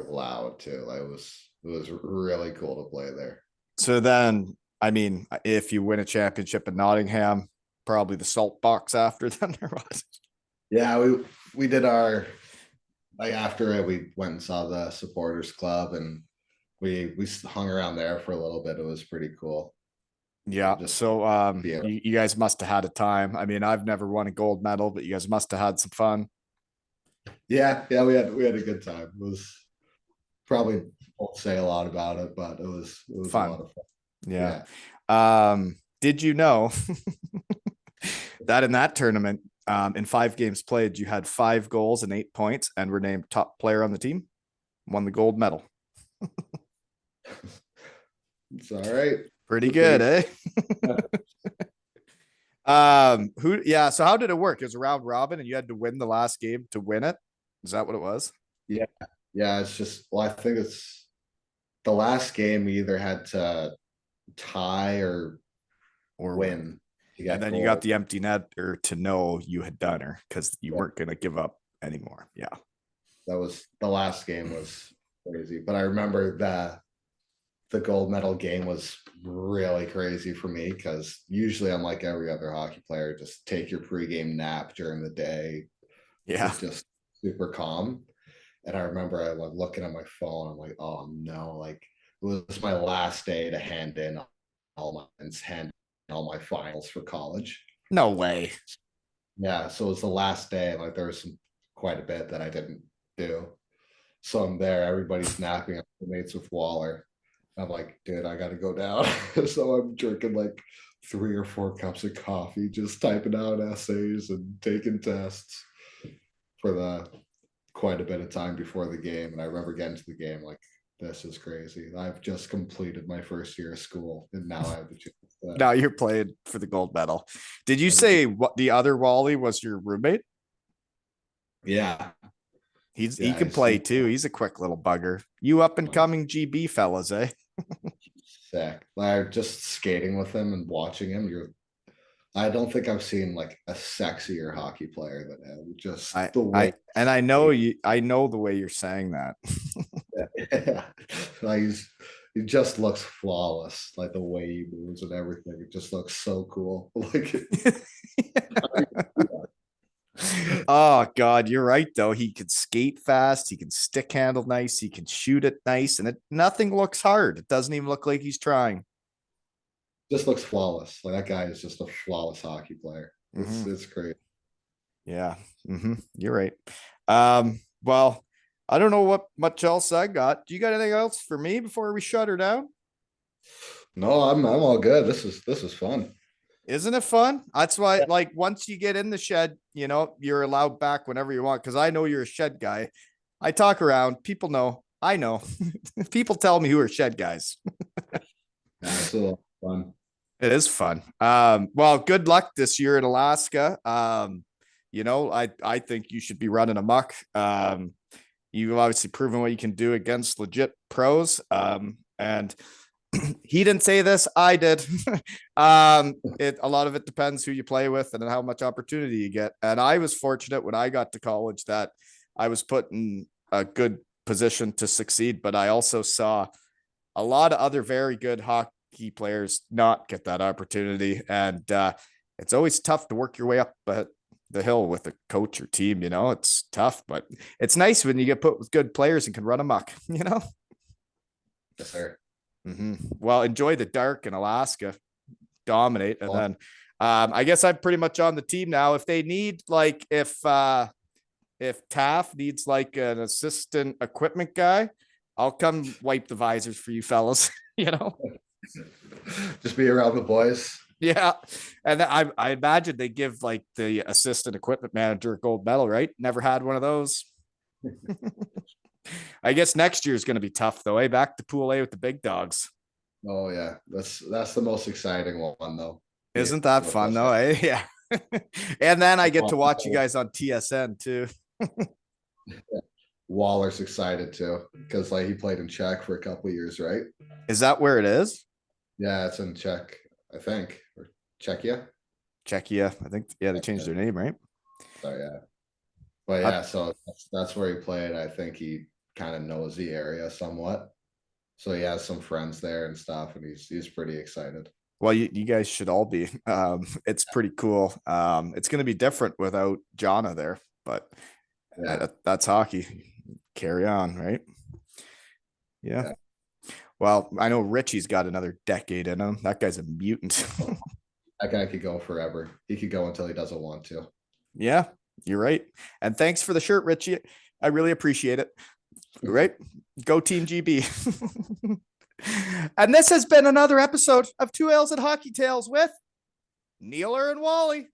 loud too. Like it was really cool to play there. So then, I mean, if you win a championship in Nottingham, probably the salt box after then or what? Yeah, we did our like after it, we went and saw the supporters club, and we hung around there for a little bit. It was pretty cool. Yeah. Just So be you guys must have had a time. I mean, I've never won a gold medal, but you guys must have had some fun. yeah, we had a good time. It was probably won't say a lot about it, but it was a Fun. lot of fun. Yeah. Yeah. Did you know that in that tournament, in 5 games played, you had 5 goals and 8 points and were named top player on the team, won the gold medal. It's all right. Pretty good, eh? Yeah. So how did it work? It was a round robin and you had to win the last game to win it. Is that what it was? Yeah. Yeah. It's just, well, I think it's the last game we either had to tie or Or win? win to And get then you got gold. the empty net or to know you had done her because you Yeah. weren't going to give up anymore. Yeah. That was the last game was crazy. But I remember the gold medal game was really crazy for me because usually I'm like every other hockey player, just take your pregame nap during the day. Yeah. It's just super calm. And I remember I was looking at my phone. I'm like, oh no, like it was my last day to hand in all my finals for college. No way. Yeah, so it was the last day. Like there was quite a bit that I didn't do. So I'm there, everybody's napping. I'm mates with Waller. I'm like, dude, I got to go down. So I'm drinking like 3 or 4 cups of coffee, just typing out essays and taking tests for the quite a bit of time before the game. And I remember getting to the game like, this is crazy. I've just completed my first year of school, and now I have the chance. Now you're playing for the gold medal. Did you say what the other Wally was your roommate? Yeah, He can play too. He's a quick little bugger. You up and coming GB fellas, eh? sick. Like just skating with him and watching him, I don't think I've seen like a sexier hockey player than him. Just the way I know you. I know the way you're saying that. yeah. Like he just looks flawless. Like the way he moves and everything. It just looks so cool. Like Oh God, you're right though. He can skate fast. He can stick handle nice. He can shoot it nice, and nothing looks hard. It doesn't even look like he's trying. just looks flawless. Like that guy is just a flawless hockey player. It's great. Yeah, you're right. Well, I don't know what much else I got. Do you got anything else for me before we shut her down? No, I'm all good. This is fun. Isn't it fun? That's why, like, once you get in the shed, you're allowed back whenever you want. Cause I know you're a shed guy. I talk around. People know. I know. People tell me who are shed guys. Yeah, it's a lot of fun. It is fun. Well, good luck this year in Alaska. I think you should be running a muck. You've obviously proven what you can do against legit pros. And he didn't say this, I did. A lot of it depends who you play with and how much opportunity you get. And I was fortunate when I got to college that I was put in a good position to succeed, but I also saw a lot of other very good hockey players not get that opportunity. And it's always tough to work your way up the hill with a coach or team. It's tough, but it's nice when you get put with good players and can run amok. Yes, sir. Well, enjoy the dark in Alaska, dominate, and then I guess I'm pretty much on the team now. If they need, like, if Taft needs like an assistant equipment guy, I'll come wipe the visors for you fellas. Just be around the boys. Yeah, and I imagine they give like the assistant equipment manager a gold medal, right? Never had one of those. I guess next year is going to be tough though. Back to Pool A with the big dogs. Oh yeah, that's the most exciting one though. Isn't that fun though? Yeah. And then I get to watch you guys on TSN too. Waller's excited too because like he played in Czech for a couple of years, right? Is that where it is? Yeah, it's in Czech, I think, or Czechia. Czechia, I think. Yeah, they changed their name, right? So yeah, but yeah, so that's where he played. I think he kind of knows the area somewhat, so he has some friends there and stuff, and he's pretty excited. Well, you guys should all be. It's pretty cool. It's going to be different without Jonna there, but that's hockey. Carry on, right? Yeah. Well, I know Richie's got another decade in him. That guy's a mutant. That guy could go forever. He could go until he doesn't want to. Yeah, you're right. And thanks for the shirt, Richie. I really appreciate it. Right? Go Team GB. And this has been another episode of Two Ales and Hockey Tales with Neeler and Wally.